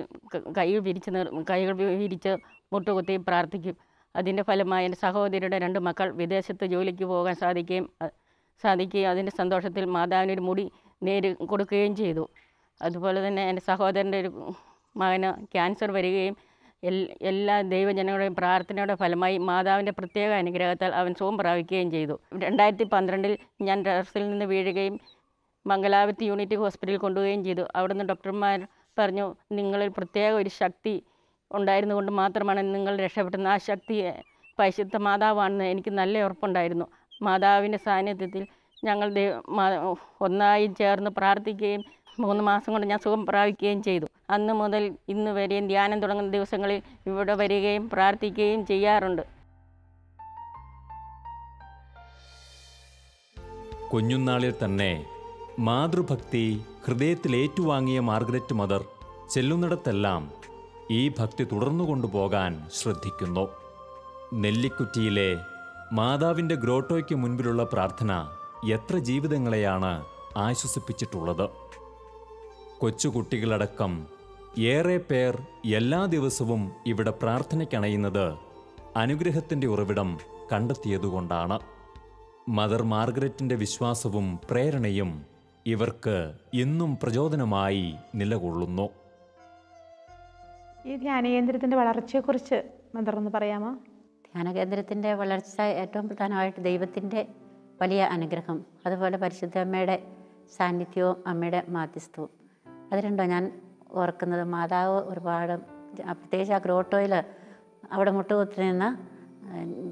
കൈകൾ വിരിച്ച് മുട്ടുകുത്തി പ്രാർത്ഥിക്കും. അതിൻ്റെ ഫലമായി എൻ്റെ സഹോദരിയുടെ 2 മക്കൾ വിദേശത്ത് ജോലിക്ക് പോകാൻ സാധിക്കുകയും അതിൻ്റെ സന്തോഷത്തിൽ മാതാവിനൊരു മുടി കൊടുക്കുകയും ചെയ്തു. അതുപോലെ തന്നെ എൻ്റെ സഹോദരൻ്റെ ഒരു മകന് ക്യാൻസർ വരികയും എല്ലാ ദൈവജനങ്ങളുടെയും പ്രാർത്ഥനയുടെ ഫലമായി മാതാവിൻ്റെ പ്രത്യേക അനുഗ്രഹത്താൽ അവൻ സുഖം പ്രാപിക്കുകയും ചെയ്തു. 2012 ഞാൻ ടെറസിൽ നിന്ന് വീഴുകയും മംഗലാപുരത്ത് യൂണിറ്റി ഹോസ്പിറ്റലിൽ കൊണ്ടുപോവുകയും ചെയ്തു. അവിടുന്ന് ഡോക്ടർമാർ പറഞ്ഞു, നിങ്ങളിൽ പ്രത്യേക ഒരു ശക്തി ഉണ്ടായിരുന്നുകൊണ്ട് മാത്രമാണ് നിങ്ങൾ രക്ഷപ്പെട്ടത്. ആ ശക്തി പരിശുദ്ധ മാതാവാണെന്ന് എനിക്ക് നല്ല ഉറപ്പുണ്ടായിരുന്നു. മാതാവിൻ്റെ സാന്നിധ്യത്തിൽ ഞങ്ങൾ ഒന്നായി ചേർന്ന് പ്രാർത്ഥിക്കുകയും 3 മാസം കൊണ്ട് ഞാൻ സുഖം പ്രാപിക്കുകയും ചെയ്തു. അന്ന് മുതൽ ഇന്ന് വരെയും ധ്യാനം തുടങ്ങുന്ന ദിവസങ്ങളിൽ ഇവിടെ വരികയും പ്രാർത്ഥിക്കുകയും ചെയ്യാറുണ്ട്. കുഞ്ഞുനാളിൽ തന്നെ മാതൃഭക്തി ഹൃദയത്തിൽ ഏറ്റുവാങ്ങിയ മാർഗരറ്റ് മദർ ചെല്ലുന്നിടത്തെല്ലാം ഈ ഭക്തി തുടർന്നു കൊണ്ടുപോകാൻ ശ്രദ്ധിക്കുന്നു. നെല്ലിക്കുറ്റിയിലെ മാതാവിൻ്റെ ഗ്രോട്ടോയ്ക്ക് മുൻപിലുള്ള പ്രാർത്ഥന എത്ര ജീവിതങ്ങളെയാണ് ആശ്വസിപ്പിച്ചിട്ടുള്ളത്. കൊച്ചുകുട്ടികളടക്കം ഏറെ പേർ എല്ലാ ദിവസവും ഇവിടെ പ്രാർത്ഥനയ്ക്കണയുന്നത് അനുഗ്രഹത്തിൻ്റെ ഉറവിടം കണ്ടെത്തിയതുകൊണ്ടാണ്. മദർ മാർഗരറ്റിൻ്റെ വിശ്വാസവും പ്രേരണയും ഇവർക്ക് ഇന്നും പ്രചോദനമായി നിലകൊള്ളുന്നു. ഈ ധ്യാനകേന്ദ്രത്തിൻ്റെ വളർച്ചയെക്കുറിച്ച് മദർ ഒന്ന് പറയാമോ? ധ്യാനകേന്ദ്രത്തിൻ്റെ വളർച്ച ഏറ്റവും പ്രധാനമായിട്ട് ദൈവത്തിൻ്റെ വലിയ അനുഗ്രഹം, അതുപോലെ പരിശുദ്ധ അമ്മയുടെ സാന്നിധ്യവും അമ്മയുടെ മാധ്യസ്ഥവും, അത് രണ്ടോ ഞാൻ ഓർക്കുന്നത്. മാതാവ് ഒരുപാട്, പ്രത്യേകിച്ച് ആ ഗ്രോട്ടോയിൽ അവിടെ മുട്ടുകുത്തി നിന്ന്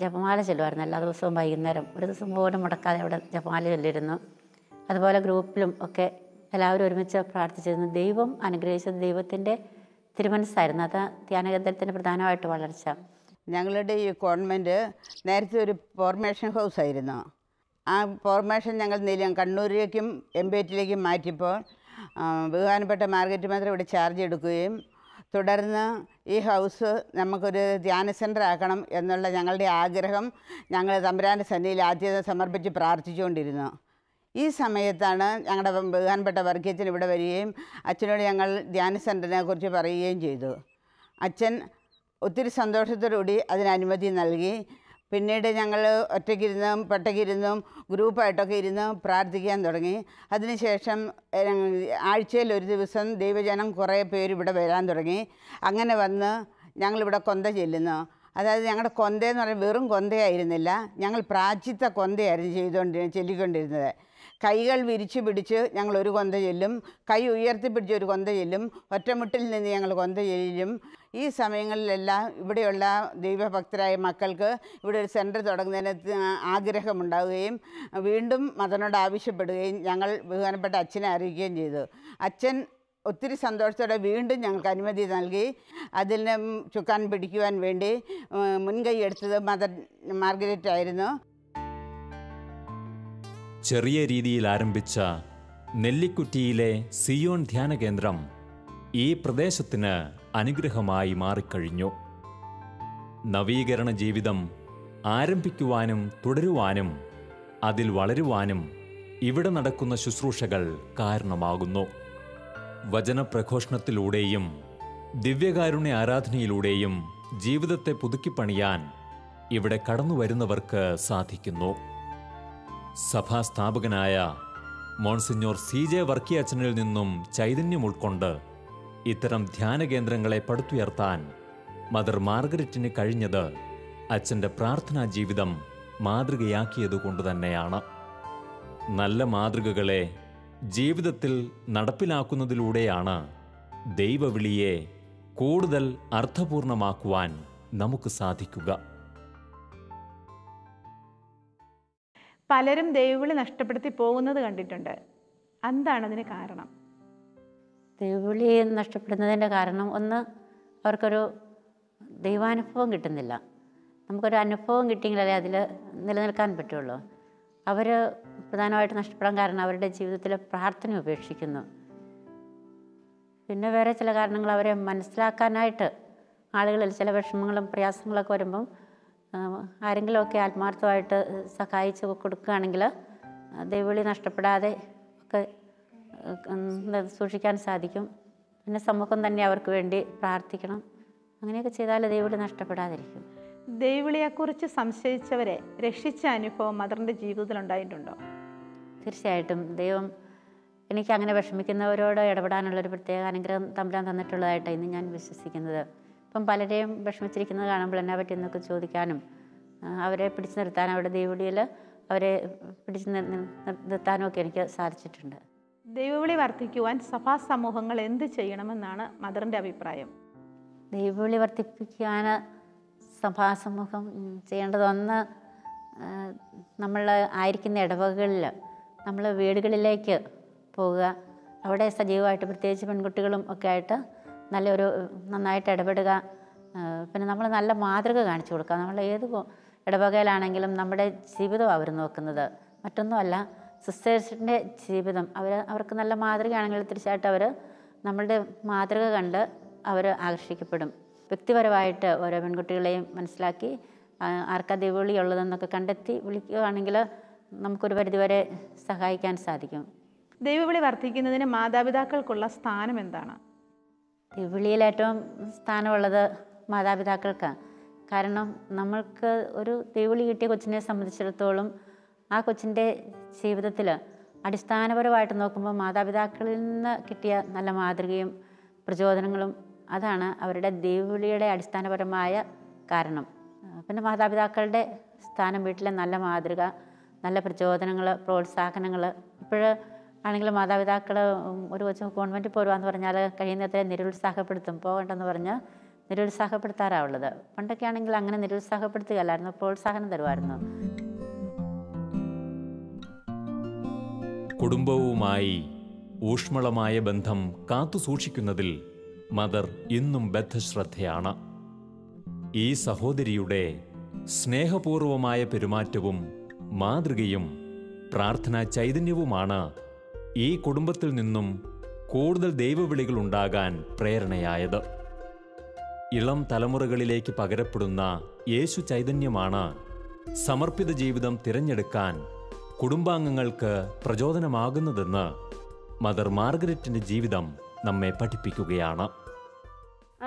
ജപമാല ചൊല്ലുമായിരുന്നു എല്ലാ ദിവസവും വൈകുന്നേരം. ഒരു ദിവസം പോലും മുടക്കാതെ അവിടെ ജപമാല ചൊല്ലിയിരുന്നു. അതുപോലെ ഗ്രൂപ്പിലും ഒക്കെ എല്ലാവരും ഒരുമിച്ച് പ്രാർത്ഥിച്ചിരുന്നു. ദൈവം അനുഗ്രഹിച്ചത് ദൈവത്തിൻ്റെ തിരുമനസ്സായിരുന്നു. അത് ധ്യാനകേന്ദ്രത്തിൻ്റെ പ്രധാനമായിട്ട് വളർച്ച. ഞങ്ങളുടെ ഈ കോൺവെൻറ്റ് നേരത്തെ ഒരു ഫോർമേഷൻ ഹൗസായിരുന്നു. ആ ഫോർമേഷൻ ഞങ്ങൾ കണ്ണൂരിലേക്കും എംപേറ്റിലേക്കും മാറ്റിയപ്പോൾ ബഹുമാനപ്പെട്ട മാർഗരറ്റ് മദർ ഇവിടെ ചാർജ് എടുക്കുകയും തുടർന്ന് ഈ ഹൗസ് നമുക്കൊരു ധ്യാന സെൻ്റർ ആക്കണം എന്നുള്ള ഞങ്ങളുടെ ആഗ്രഹം ഞങ്ങൾ തമ്പുരാൻ്റെ സന്നിധിയിൽ ആദ്യത സമർപ്പിച്ച് പ്രാർത്ഥിച്ചുകൊണ്ടിരുന്നു. ഈ സമയത്താണ് ഞങ്ങളുടെ ബഹുമാനപ്പെട്ട വർഗീയച്ചൻ ഇവിടെ വരികയും അച്ഛനോട് ഞങ്ങൾ ധ്യാന സെൻ്ററിനെ കുറിച്ച് പറയുകയും ചെയ്തു. അച്ഛൻ ഒത്തിരി സന്തോഷത്തോടുകൂടി അതിന് അനുമതി നൽകി. പിന്നീട് ഞങ്ങൾ ഒറ്റയ്ക്കിരുന്നും ഗ്രൂപ്പായിട്ടൊക്കെ ഇരുന്ന് പ്രാർത്ഥിക്കാൻ തുടങ്ങി. അതിനുശേഷം ആഴ്ചയിൽ ഒരു ദിവസം ദൈവജനം കുറേ പേര് ഇവിടെ വരാൻ തുടങ്ങി. അങ്ങനെ വന്ന് ഞങ്ങളിവിടെ കൊന്ത ചെല്ലുന്നു. അതായത് ഞങ്ങളുടെ കൊന്തയെന്ന് പറഞ്ഞാൽ വെറും കൊന്തയായിരുന്നില്ല, ഞങ്ങൾ പ്രാചിത്ത കൊന്തയായിരുന്നു ചൊല്ലിക്കൊണ്ടിരുന്നത്. കൈകൾ വിരിച്ചു പിടിച്ച് ഞങ്ങൾ ഒരു കൊന്ത ചൊല്ലും, കൈ ഉയർത്തിപ്പിടിച്ച് ഒരു കൊന്ത ചൊല്ലും, ഒറ്റമുട്ടിൽ നിന്ന് ഞങ്ങൾ കൊന്ത ചൊല്ലും. ഈ സമയങ്ങളിലെല്ലാം ഇവിടെയുള്ള ദൈവഭക്തരായ മക്കൾക്ക് ഇവിടെ ഒരു സെൻറ്റർ തുടങ്ങുന്നതിന് ആഗ്രഹമുണ്ടാവുകയും വീണ്ടും മദറിനോട് ആവശ്യപ്പെടുകയും ഞങ്ങൾ ബഹുമാനപ്പെട്ട അച്ഛനെ അറിയിക്കുകയും ചെയ്തു. അച്ഛൻ ഒത്തിരി സന്തോഷത്തോടെ വീണ്ടും ഞങ്ങൾക്ക് അനുമതി നൽകി. അതിന് ചുക്കാൻ പിടിക്കുവാൻ വേണ്ടി മുൻകൈ എടുത്തത് മദർ മാർഗരറ്റ് ആയിരുന്നു. ചെറിയ രീതിയിൽ ആരംഭിച്ച നെല്ലിക്കുറ്റിയിലെ സിയോൺ ധ്യാന കേന്ദ്രം ഈ പ്രദേശത്തിന് അനുഗ്രഹമായി മാറിക്കഴിഞ്ഞു. നവീകരണ ജീവിതം ആരംഭിക്കുവാനും തുടരുവാനും അതിൽ വളരുവാനും ഇവിടെ നടക്കുന്ന ശുശ്രൂഷകൾ കാരണമാകുന്നു. വചനപ്രഘോഷണത്തിലൂടെയും ദിവ്യകാരുണ്യ ആരാധനയിലൂടെയും ജീവിതത്തെ പുതുക്കിപ്പണിയാൻ ഇവിടെ കടന്നുവരുന്നവർക്ക് സാധിക്കുന്നു. സഭാസ്ഥാപകനായ മോൺസിഞ്ഞോർ CJ വർക്കിയച്ചനിൽ നിന്നും ചൈതന്യം ഉൾക്കൊണ്ട് ഇത്തരം ധ്യാനകേന്ദ്രങ്ങളെ പടുത്തുയർത്താൻ മദർ മാർഗരറ്റിന് കഴിഞ്ഞത് അച്ഛൻ്റെ പ്രാർത്ഥനാ ജീവിതം മാതൃകയാക്കിയതുകൊണ്ട് തന്നെയാണ്. നല്ല മാതൃകകളെ ജീവിതത്തിൽ നടപ്പിലാക്കുന്നതിലൂടെയാണ് ദൈവവിളിയെ കൂടുതൽ അർത്ഥപൂർണമാക്കുവാൻ നമുക്ക് സാധിക്കുക. പലരും ദൈവവിളി നഷ്ടപ്പെടുത്തി പോകുന്നത് കണ്ടിട്ടുണ്ട്. എന്താണ് അതിന് കാരണം? ദൈവവിളി നഷ്ടപ്പെടുന്നതിൻ്റെ കാരണം, ഒന്ന്, അവർക്കൊരു ദൈവാനുഭവം കിട്ടുന്നില്ല. നമുക്കൊരു അനുഭവം കിട്ടിയെങ്കിലല്ലേ അതിൽ നിലനിൽക്കാൻ പറ്റുള്ളൂ. അവർ പ്രധാനമായിട്ട് നഷ്ടപ്പെടാൻ കാരണം അവരുടെ ജീവിതത്തിലെ പ്രാർത്ഥന ഉപേക്ഷിക്കുന്നു. പിന്നെ വേറെ ചില കാരണങ്ങൾ അവരെ മനസ്സിലാക്കാനായിട്ട് ആളുകളിൽ ചില വിഷമങ്ങളും പ്രയാസങ്ങളൊക്കെ വരുമ്പം ആരെങ്കിലുമൊക്കെ ആത്മാർത്ഥമായിട്ട് സഹായിച്ച് കൊടുക്കുകയാണെങ്കിൽ ദൈവവിളി നഷ്ടപ്പെടാതെ ഒക്കെ സൂക്ഷിക്കാൻ സാധിക്കും. പിന്നെ സമൂഹം തന്നെ അവർക്ക് വേണ്ടി പ്രാർത്ഥിക്കണം. അങ്ങനെയൊക്കെ ചെയ്താൽ ദൈവവിളി നഷ്ടപ്പെടാതിരിക്കും. ദൈവവിളിയെക്കുറിച്ച് സംശയിച്ചവരെ രക്ഷിച്ച അനുഭവം മദറിൻ്റെ ജീവിതത്തിൽ ഉണ്ടായിട്ടുണ്ടോ? തീർച്ചയായിട്ടും ദൈവം എനിക്ക് അങ്ങനെ വിഷമിക്കുന്നവരോട് ഇടപെടാനുള്ളൊരു പ്രത്യേക അനുഗ്രഹം തമ്പുരാൻ തന്നിട്ടുള്ളതായിട്ടാണ് ഇന്ന് ഞാൻ വിശ്വസിക്കുന്നത്. ഇപ്പം പലരെയും വിഷമിച്ചിരിക്കുന്നത് കാണുമ്പോൾ എന്നെ പറ്റി എന്നൊക്കെ ചോദിക്കാനും അവരെ പിടിച്ചു നിർത്താൻ, അവരുടെ ദൈവവിളിയിൽ അവരെ പിടിച്ചു നിർത്താനും ഒക്കെ എനിക്ക് സാധിച്ചിട്ടുണ്ട്. ദൈവവിളി വർദ്ധിക്കുവാൻ സഭാ സമൂഹങ്ങൾ എന്ത് ചെയ്യണമെന്നാണ് മദറിൻ്റെ അഭിപ്രായം? ദൈവവിളി വർദ്ധിപ്പിക്കാൻ സഭാസമൂഹം ചെയ്യേണ്ടതൊന്ന്, നമ്മൾ ആയിരിക്കുന്ന ഇടവകകളിൽ നമ്മൾ വീടുകളിലേക്ക് പോവുക, അവിടെ സജീവമായിട്ട് പ്രത്യേകിച്ച് പെൺകുട്ടികളും ഒക്കെ ആയിട്ട് നന്നായിട്ട് ഇടപെടുക. പിന്നെ നമ്മൾ നല്ല മാതൃക കാണിച്ചു കൊടുക്കുക. നമ്മൾ ഏത് ഇടവകയിലാണെങ്കിലും നമ്മുടെ ജീവിതം അവർ നോക്കുന്നത്, മറ്റൊന്നുമല്ല സിസ്റ്റേഴ്സിൻ്റെ ജീവിതം. അവർക്ക് നല്ല മാതൃകയാണെങ്കിൽ തീർച്ചയായിട്ടും അവർ നമ്മളുടെ മാതൃക കണ്ട് അവർ ആകർഷിക്കപ്പെടും. വ്യക്തിപരമായിട്ട് ഓരോ പെൺകുട്ടികളെയും മനസ്സിലാക്കി ആർക്കാ ദൈവവിളി ഉള്ളതെന്നൊക്കെ കണ്ടെത്തി വിളിക്കുകയാണെങ്കിൽ നമുക്കൊരു പരിധിവരെ സഹായിക്കാൻ സാധിക്കും. ദൈവവിളി വർദ്ധിക്കുന്നതിന് മാതാപിതാക്കൾക്കുള്ള സ്ഥാനം എന്താണ്? ദൈവവിളിയിൽ ഏറ്റവും സ്ഥാനമുള്ളത് മാതാപിതാക്കൾക്കാണ്. കാരണം നമ്മൾക്ക് ഒരു ദൈവവിളി കിട്ടിയ കൊച്ചിനെ സംബന്ധിച്ചിടത്തോളം ആ കൊച്ചിൻ്റെ ജീവിതത്തിൽ അടിസ്ഥാനപരമായിട്ട് നോക്കുമ്പോൾ മാതാപിതാക്കളിൽ നിന്ന് കിട്ടിയ നല്ല മാതൃകയും പ്രചോദനങ്ങളും അതാണ് അവരുടെ ദൈവവിളിയുടെ അടിസ്ഥാനപരമായ കാരണം. പിന്നെ മാതാപിതാക്കളുടെ സ്ഥാനം വീട്ടിലെ നല്ല മാതൃക, നല്ല പ്രചോദനങ്ങൾ, പ്രോത്സാഹനങ്ങൾ. ഇപ്പോൾ ആണെങ്കിൽ മാതാപിതാക്കൾ ഒരു കൊച്ചു കോൺവെൻറ്റിൽ പോരുവാന്ന് പറഞ്ഞാൽ കഴിയുന്നത്ര നിരുത്സാഹപ്പെടുത്തും. പോകണ്ടെന്ന് പറഞ്ഞ് നിരുത്സാഹപ്പെടുത്താറാവുള്ളത്. പണ്ടൊക്കെ ആണെങ്കിൽ അങ്ങനെ നിരുത്സാഹപ്പെടുത്തുകയല്ലായിരുന്നു, പ്രോത്സാഹനം തരുമായിരുന്നു. കുടുംബവുമായി ഊഷ്മളമായ ബന്ധം കാത്തുസൂക്ഷിക്കുന്നതിൽ മദർ ഇന്നും ബദ്ധശ്രദ്ധയാണ്. ഈ സഹോദരിയുടെ സ്നേഹപൂർവമായ പെരുമാറ്റവും മാതൃകയും പ്രാർത്ഥനാ ചൈതന്യവുമാണ് ഈ കുടുംബത്തിൽ നിന്നും കൂടുതൽ ദൈവവിളികൾ ഉണ്ടാകാൻ പ്രേരണയായത്. ഇളം തലമുറകളിലേക്ക് പകരപ്പെടുന്ന യേശു ചൈതന്യമാണ് സമർപ്പിത ജീവിതം തിരഞ്ഞെടുക്കാൻ കുടുംബാംഗങ്ങൾക്ക് പ്രചോദനമാകുന്നതെന്ന് മദർ മാർഗരറ്റിൻ്റെ ജീവിതം നമ്മെ പഠിപ്പിക്കുകയാണ്.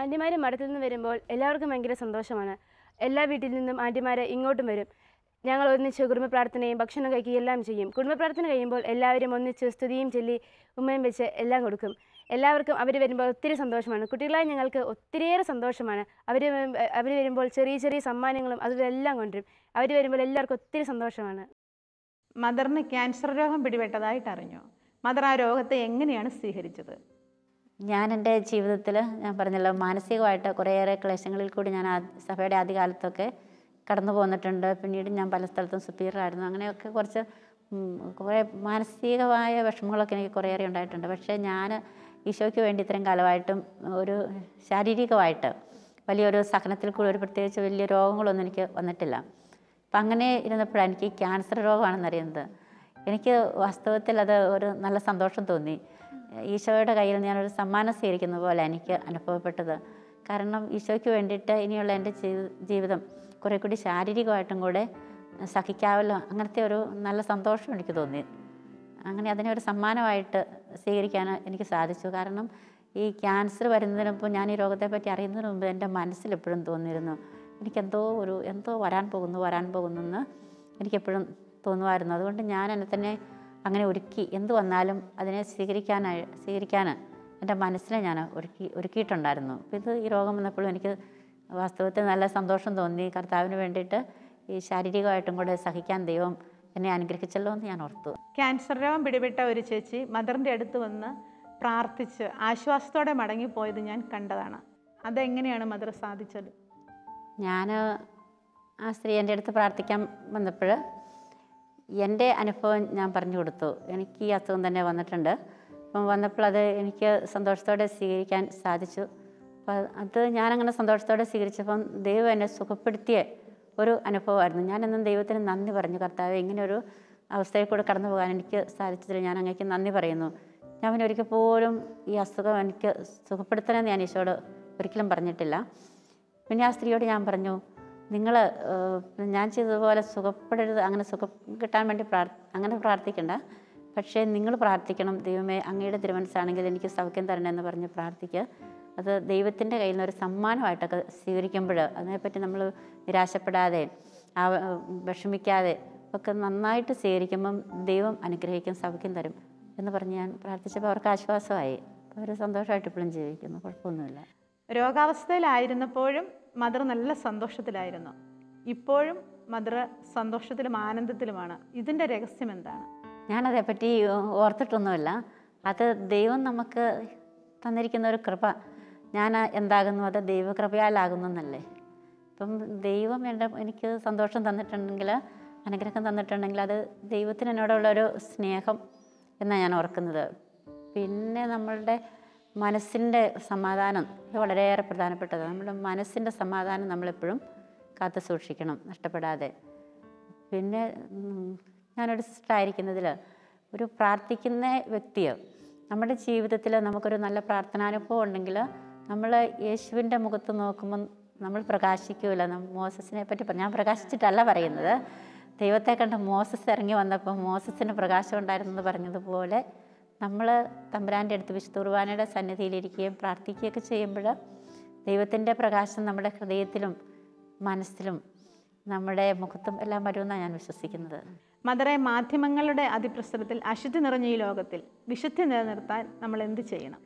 ആൻറ്റിമാർ മഠത്തിൽ നിന്ന് വരുമ്പോൾ എല്ലാവർക്കും ഭയങ്കര സന്തോഷമാണ്. എല്ലാ വീട്ടിൽ നിന്നും ആൻറ്റിമാർ ഇങ്ങോട്ടും വരും. ഞങ്ങൾ ഒന്നിച്ച് കുടുംബ പ്രാർത്ഥനയും ഭക്ഷണം കഴിക്കുകയും എല്ലാം ചെയ്യും. കുടുംബ പ്രാർത്ഥന കഴിയുമ്പോൾ എല്ലാവരും ഒന്നിച്ച് സ്തുതിയും ചൊല്ലി ഉമ്മയും വെച്ച് എല്ലാം കൊടുക്കും. എല്ലാവർക്കും അവർ വരുമ്പോൾ ഒത്തിരി സന്തോഷമാണ്. കുട്ടികളായി ഞങ്ങൾക്ക് ഒത്തിരിയേറെ സന്തോഷമാണ്. അവർ വരുമ്പോൾ ചെറിയ ചെറിയ സമ്മാനങ്ങളും അതെല്ലാം കൊണ്ടുവരും. അവർ വരുമ്പോൾ എല്ലാവർക്കും ഒത്തിരി സന്തോഷമാണ്. മദറിന് ക്യാൻസർ രോഗം പിടിപെട്ടതായിട്ട് അറിഞ്ഞു. മദർ ആ രോഗത്തെ എങ്ങനെയാണ് സ്വീകരിച്ചത്? ഞാൻ എൻ്റെ ജീവിതത്തിൽ ഞാൻ പറഞ്ഞല്ലോ, മാനസികമായിട്ട് കുറേയേറെ ക്ലേശങ്ങളിൽ കൂടി ഞാൻ സഭയുടെ ആദ്യകാലത്തൊക്കെ കടന്നു പോന്നിട്ടുണ്ട്. പിന്നീട് ഞാൻ പല സ്ഥലത്തും സുപ്പീരിയറായിരുന്നു. അങ്ങനെയൊക്കെ കുറേ മാനസികമായ വിഷമങ്ങളൊക്കെ എനിക്ക് കുറേയേറെ ഉണ്ടായിട്ടുണ്ട്. പക്ഷേ ഞാൻ ഈശോയ്ക്ക് വേണ്ടി ഇത്രയും കാലമായിട്ടും ഒരു ശാരീരികമായിട്ട് വലിയൊരു സഹനത്തിൽ കൂടി പ്രത്യേകിച്ച് വലിയ രോഗങ്ങളൊന്നും എനിക്ക് വന്നിട്ടില്ല. അപ്പം അങ്ങനെ ഇരുന്നപ്പോഴാണ് എനിക്ക് ക്യാൻസർ രോഗമാണെന്നറിയുന്നത്. എനിക്ക് വാസ്തവത്തിൽ അത് ഒരു നല്ല സന്തോഷം തോന്നി. ഈശോയുടെ കയ്യിൽ ഞാനൊരു സമ്മാനം സ്വീകരിക്കുന്ന പോലെ എനിക്ക് അനുഭവപ്പെട്ടത്. കാരണം ഈശോയ്ക്ക് വേണ്ടിയിട്ട് ഇനിയുള്ള എൻ്റെ ജീവിതം കുറേ കൂടി ശാരീരികമായിട്ടും കൂടെ സഹിക്കാവല്ലോ, അങ്ങനത്തെ ഒരു നല്ല സന്തോഷം എനിക്ക് തോന്നി. അങ്ങനെ അതിനെ ഒരു സമ്മാനമായിട്ട് സ്വീകരിക്കാൻ എനിക്ക് സാധിച്ചു. കാരണം ഈ ക്യാൻസർ വരുന്നതിന് മുമ്പ്, ഞാൻ ഈ രോഗത്തെപ്പറ്റി അറിയുന്നതിന് മുമ്പ് എൻ്റെ മനസ്സിലെപ്പോഴും തോന്നിയിരുന്നു എന്തോ വരാൻ പോകുന്നു എന്ന് എനിക്കെപ്പോഴും തോന്നുമായിരുന്നു. അതുകൊണ്ട് ഞാൻ എന്നെ തന്നെ അങ്ങനെ ഒരുക്കി, എന്ത് വന്നാലും അതിനെ സ്വീകരിക്കാൻ എൻ്റെ മനസ്സിനെ ഞാൻ ഒരുക്കിയിട്ടുണ്ടായിരുന്നു. അപ്പോൾ ഈ രോഗം വന്നപ്പോഴും എനിക്ക് വാസ്തവത്തിൽ നല്ല സന്തോഷം തോന്നി. കർത്താവിന് വേണ്ടിയിട്ട് ഈ ശാരീരികമായിട്ടും കൂടെ സഹിക്കാൻ ദൈവം എന്നെ അനുഗ്രഹിച്ചല്ലോ എന്ന് ഞാൻ ഓർത്തു. ക്യാൻസർ രോഗം പിടിപെട്ട ഒരു ചേച്ചി മദറിൻ്റെ അടുത്ത് വന്ന് പ്രാർത്ഥിച്ച് ആശ്വാസത്തോടെ മടങ്ങിപ്പോയത് ഞാൻ കണ്ടതാണ്. അതെങ്ങനെയാണ് മദർ സാധിച്ചത്? ഞാൻ ആ സ്ത്രീ എൻ്റെ അടുത്ത് പ്രാർത്ഥിക്കാൻ വന്നപ്പോൾ എൻ്റെ അനുഭവം ഞാൻ പറഞ്ഞു കൊടുത്തു. എനിക്ക് ഈ അസുഖം തന്നെ വന്നിട്ടുണ്ട്. അപ്പം വന്നപ്പോൾ അത് എനിക്ക് സന്തോഷത്തോടെ സ്വീകരിക്കാൻ സാധിച്ചു. അപ്പോൾ അത് ഞാനങ്ങനെ സന്തോഷത്തോടെ സ്വീകരിച്ചപ്പം ദൈവം എന്നെ സുഖപ്പെടുത്തിയ ഒരു അനുഭവമായിരുന്നു. ഞാനെന്നും ദൈവത്തിന് നന്ദി പറഞ്ഞു. കർത്താവേ, ഇങ്ങനെയൊരു അവസ്ഥയിൽ കൂടെ കടന്നു പോകാൻ എനിക്ക് സാധിച്ചതിൽ ഞാൻ അങ്ങേക്ക് നന്ദി പറയുന്നു. ഞാൻ പിന്നെ ഒരിക്കൽ പോലും ഈ അസുഖം എനിക്ക് സുഖപ്പെടുത്തണമെന്ന് ഞാൻ ഈശോയോട് ഒരിക്കലും പറഞ്ഞിട്ടില്ല. പിന്നെ ആ സ്ത്രീയോട് ഞാൻ പറഞ്ഞു, നിങ്ങൾ ഞാൻ ചെയ്തതുപോലെ സുഖപ്പെടരുത്, അങ്ങനെ സുഖം കിട്ടാൻ വേണ്ടി അങ്ങനെ പ്രാർത്ഥിക്കണ്ട, പക്ഷേ നിങ്ങൾ പ്രാർത്ഥിക്കണം, ദൈവമേ അങ്ങയുടെ തിരുമനസ്സാണെങ്കിൽ എനിക്ക് സൗഖ്യം തരണമെന്ന് പറഞ്ഞ് പ്രാർത്ഥിക്കുക. അത് ദൈവത്തിൻ്റെ കയ്യിൽ നിന്ന് ഒരു സമ്മാനമായിട്ടൊക്കെ സ്വീകരിക്കുമ്പോൾ അതിനെപ്പറ്റി നമ്മൾ നിരാശപ്പെടാതെ വിഷമിക്കാതെ ഒക്കെ നന്നായിട്ട് സ്വീകരിക്കുമ്പം ദൈവം അനുഗ്രഹിക്കും, സൗഖ്യം തരും എന്ന് പറഞ്ഞ് ഞാൻ പ്രാർത്ഥിച്ചപ്പോൾ അവർക്ക് ആശ്വാസമായി. അപ്പോൾ അവർ സന്തോഷമായിട്ട് ഇപ്പോഴും ജീവിക്കുന്നു, കുഴപ്പമൊന്നുമില്ല. രോഗാവസ്ഥയിലായിരുന്നപ്പോഴും മദർ നല്ല സന്തോഷത്തിലായിരുന്നു. ഇപ്പോഴും മദർ സന്തോഷത്തിലും ആനന്ദത്തിലുമാണ്. ഇതിൻ്റെ രഹസ്യം എന്താണ്? ഞാനതേപ്പറ്റി ഓർത്തിട്ടൊന്നുമില്ല. അത് ദൈവം നമുക്ക് തന്നിരിക്കുന്ന ഒരു കൃപ. ഞാൻ എന്താകുന്നു അത് ദൈവകൃപയാലാകുന്നു എന്നല്ലേ. ഇപ്പം ദൈവം എനിക്ക് സന്തോഷം തന്നിട്ടുണ്ടെങ്കിൽ, അനുഗ്രഹം തന്നിട്ടുണ്ടെങ്കിൽ അത് ദൈവത്തിന് എന്നോടുള്ളൊരു സ്നേഹം എന്നാണ് ഞാൻ ഓർക്കുന്നത്. പിന്നെ നമ്മളുടെ മനസ്സിൻ്റെ സമാധാനം ഇത് വളരെയേറെ പ്രധാനപ്പെട്ടത്. നമ്മുടെ മനസ്സിൻ്റെ സമാധാനം നമ്മളെപ്പോഴും കാത്തു സൂക്ഷിക്കണം, നഷ്ടപ്പെടാതെ. പിന്നെ ഞാനൊരു സിസ്റ്ററായിരിക്കുന്നതിൽ ഒരു പ്രാർത്ഥിക്കുന്ന വ്യക്തിയോ നമ്മുടെ ജീവിതത്തിൽ നമുക്കൊരു നല്ല പ്രാർത്ഥനാനുഭവം ഉണ്ടെങ്കിൽ നമ്മൾ യേശുവിൻ്റെ മുഖത്ത് നോക്കുമ്പോൾ നമ്മൾ പ്രകാശിക്കില്ല. മോസസിനെ പറ്റി ഞാൻ പ്രകാശിച്ചിട്ടല്ല പറയുന്നത്. ദൈവത്തെ കണ്ട മോസസ് ഇറങ്ങി വന്നപ്പോൾ മോസസിന് പ്രകാശം ഉണ്ടായിരുന്നെന്ന് പറഞ്ഞതുപോലെ നമ്മൾ തമ്പുരാൻ്റെ അടുത്ത് വിശുദ്ധ കുർബാനയുടെ സന്നിധിയിലിരിക്കുകയും പ്രാർത്ഥിക്കുകയൊക്കെ ചെയ്യുമ്പോൾ ദൈവത്തിൻ്റെ പ്രകാശം നമ്മുടെ ഹൃദയത്തിലും മനസ്സിലും നമ്മുടെ മുഖത്തും എല്ലാം വരുമെന്നാണ് ഞാൻ വിശ്വസിക്കുന്നത്. മദറെ, മാധ്യമങ്ങളുടെ അതിപ്രസരത്തിൽ അശുദ്ധി നിറഞ്ഞ ഈ ലോകത്തിൽ വിശുദ്ധി നിലനിർത്താൻ നമ്മൾ എന്ത് ചെയ്യണം?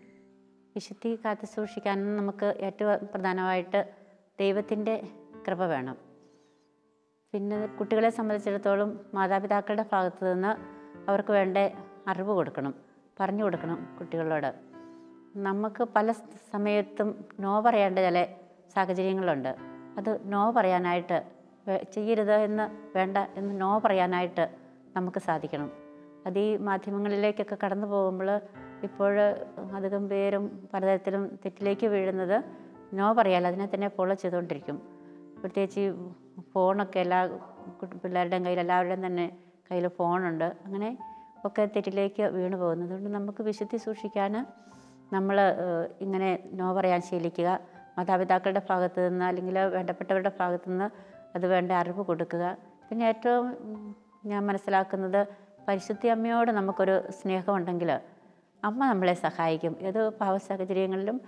വിശുദ്ധി കാത്തു സൂക്ഷിക്കാൻ നമുക്ക് ഏറ്റവും പ്രധാനമായിട്ട് ദൈവത്തിൻ്റെ കൃപ വേണം. പിന്നെ കുട്ടികളെ സംബന്ധിച്ചിടത്തോളം മാതാപിതാക്കളുടെ ഭാഗത്തു നിന്ന് അവർക്ക് വേണ്ട അറിവ് കൊടുക്കണം, പറഞ്ഞു കൊടുക്കണം കുട്ടികളോട്. നമുക്ക് പല സമയത്തും നോ പറയേണ്ട ചില സാഹചര്യങ്ങളുണ്ട്. അത് നോ പറയാനായിട്ട്, ചെയ്യരുത് എന്ന് വേണ്ട എന്ന് നോ പറയാനായിട്ട് നമുക്ക് സാധിക്കണം. അത് ഈ മാധ്യമങ്ങളിലേക്കൊക്കെ കടന്നു പോകുമ്പോൾ ഇപ്പോൾ അധികം പേരും പലതരത്തിലും തെറ്റിലേക്ക് വീഴുന്നത് നോ പറയാല്ല, അതിനെ തന്നെ ഫോളോ ചെയ്തുകൊണ്ടിരിക്കും. പ്രത്യേകിച്ച് ഈ ഫോണൊക്കെ എല്ലാ പിള്ളേരുടെയും കയ്യിൽ, എല്ലാവരുടെയും തന്നെ കയ്യിൽ ഫോണുണ്ട്. അങ്ങനെ ഒക്കെ തെറ്റിലേക്ക് വീണു പോകുന്നത്. അതുകൊണ്ട് നമുക്ക് വിശുദ്ധി സൂക്ഷിക്കാൻ നമ്മൾ ഇങ്ങനെ നോ പറയാൻ ശീലിക്കുക. മാതാപിതാക്കളുടെ ഭാഗത്തു നിന്ന് അല്ലെങ്കിൽ വേണ്ടപ്പെട്ടവരുടെ ഭാഗത്തു നിന്ന് അത് വേണ്ട അറിവ് കൊടുക്കുക. പിന്നെ ഏറ്റവും ഞാൻ മനസ്സിലാക്കുന്നത്, പരിശുദ്ധ അമ്മയോട് നമുക്കൊരു സ്നേഹമുണ്ടെങ്കിൽ അമ്മ നമ്മളെ സഹായിക്കും. ഏത് പാവ സാഹചര്യങ്ങളിലും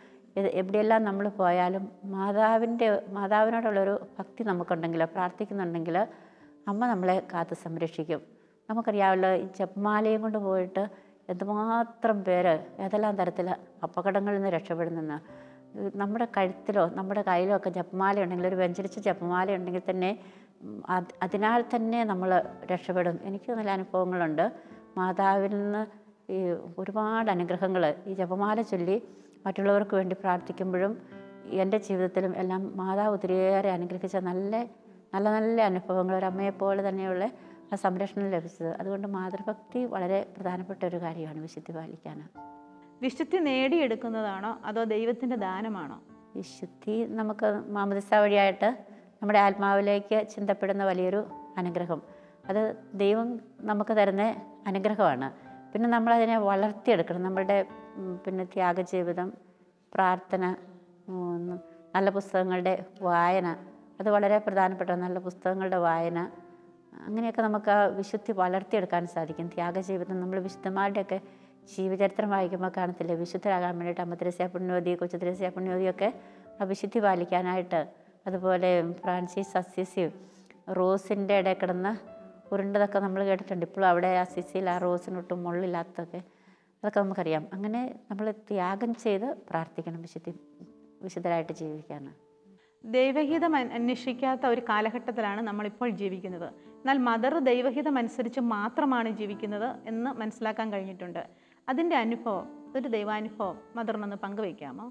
എവിടെയെല്ലാം നമ്മൾ പോയാലും മാതാവിനോടുള്ളൊരു ഭക്തി നമുക്കുണ്ടെങ്കിൽ, പ്രാർത്ഥിക്കുന്നുണ്ടെങ്കിൽ അമ്മ നമ്മളെ കാത്ത് സംരക്ഷിക്കും. നമുക്കറിയാമല്ലോ, ഈ ജപമാലയും കൊണ്ട് പോയിട്ട് എന്തുമാത്രം പേര് ഏതെല്ലാം തരത്തിൽ അപകടങ്ങളിൽ നിന്ന് രക്ഷപ്പെടുന്നെന്ന്. നമ്മുടെ കഴുത്തിലോ നമ്മുടെ കയ്യിലോ ഒക്കെ ജപമാല ഉണ്ടെങ്കിൽ, ഒരു വെഞ്ചരിച്ച ജപമാല ഉണ്ടെങ്കിൽ തന്നെ അതിനാൽ തന്നെ നമ്മൾ രക്ഷപ്പെടും. എനിക്ക് നല്ല അനുഭവങ്ങളുണ്ട്. മാതാവിൽ നിന്ന് ഈ ഒരുപാട് അനുഗ്രഹങ്ങൾ ഈ ജപമാല ചൊല്ലി മറ്റുള്ളവർക്ക് വേണ്ടി പ്രാർത്ഥിക്കുമ്പോഴും എൻ്റെ ജീവിതത്തിലും എല്ലാം മാതാവ് ഒത്തിരിയേറെ അനുഗ്രഹിച്ച നല്ല നല്ല നല്ല അനുഭവങ്ങൾ, ഒരമ്മയെപ്പോലെ തന്നെയുള്ള ആ സംരക്ഷണം ലഭിച്ചത്. അതുകൊണ്ട് മാതൃഭക്തി വളരെ പ്രധാനപ്പെട്ട ഒരു കാര്യമാണ് വിശുദ്ധി പാലിക്കാൻ. വിശുദ്ധി നേടിയെടുക്കുന്നതാണോ അതോ ദൈവത്തിൻ്റെ ദാനമാണോ? വിശുദ്ധി നമുക്ക് മാമോദിസ വഴിയായിട്ട് നമ്മുടെ ആത്മാവിലേക്ക് ചിന്തപ്പെടുന്ന വലിയൊരു അനുഗ്രഹം. അത് ദൈവം നമുക്ക് തരുന്ന അനുഗ്രഹമാണ്. പിന്നെ നമ്മളതിനെ വളർത്തിയെടുക്കണം. നമ്മളുടെ പിന്നെ ത്യാഗജീവിതം, പ്രാർത്ഥന, നല്ല പുസ്തകങ്ങളുടെ വായന, അത് വളരെ പ്രധാനപ്പെട്ട നല്ല പുസ്തകങ്ങളുടെ വായന, അങ്ങനെയൊക്കെ നമുക്ക് ആ വിശുദ്ധി വളർത്തിയെടുക്കാൻ സാധിക്കും. ത്യാഗജീവിതം നമ്മൾ വിശുദ്ധന്മാരുടെയൊക്കെ ജീവചരിത്രം വായിക്കുമ്പോൾ കാണത്തില്ലേ, വിശുദ്ധരാകാൻ വേണ്ടിയിട്ട് അമ്മ തെരേസ്യ പുണ്യവതി, കൊച്ചു തെരേസ്യ പുണ്യവതിയൊക്കെ ആ വിശുദ്ധി പാലിക്കാനായിട്ട്. അതുപോലെ ഫ്രാൻസിസ് അസിസി റോസിൻ്റെ ഇടയിൽ കിടന്ന് ഉരുണ്ടതൊക്കെ നമ്മൾ കേട്ടിട്ടുണ്ട്. ഇപ്പോഴും അവിടെ അസിസിയിൽ ആ റോസിനൊട്ടും മുള്ളില്ലാത്തതൊക്കെ അതൊക്കെ നമുക്കറിയാം. അങ്ങനെ നമ്മൾ ത്യാഗം ചെയ്ത് പ്രാർത്ഥിക്കണം വിശുദ്ധരായിട്ട് ജീവിക്കാൻ. ദൈവഹിതം അന്വേഷിക്കാത്ത ഒരു കാലഘട്ടത്തിലാണ് നമ്മളിപ്പോൾ ജീവിക്കുന്നത്. എന്നാൽ മദർ ദൈവഹിതം അനുസരിച്ച് മാത്രമാണ് ജീവിക്കുന്നത് എന്ന് മനസ്സിലാക്കാൻ കഴിഞ്ഞിട്ടുണ്ട്. അതിൻ്റെ അനുഭവം, ഒരു ദൈവാനുഭവം മദറിനൊന്ന് പങ്കുവയ്ക്കാമോ?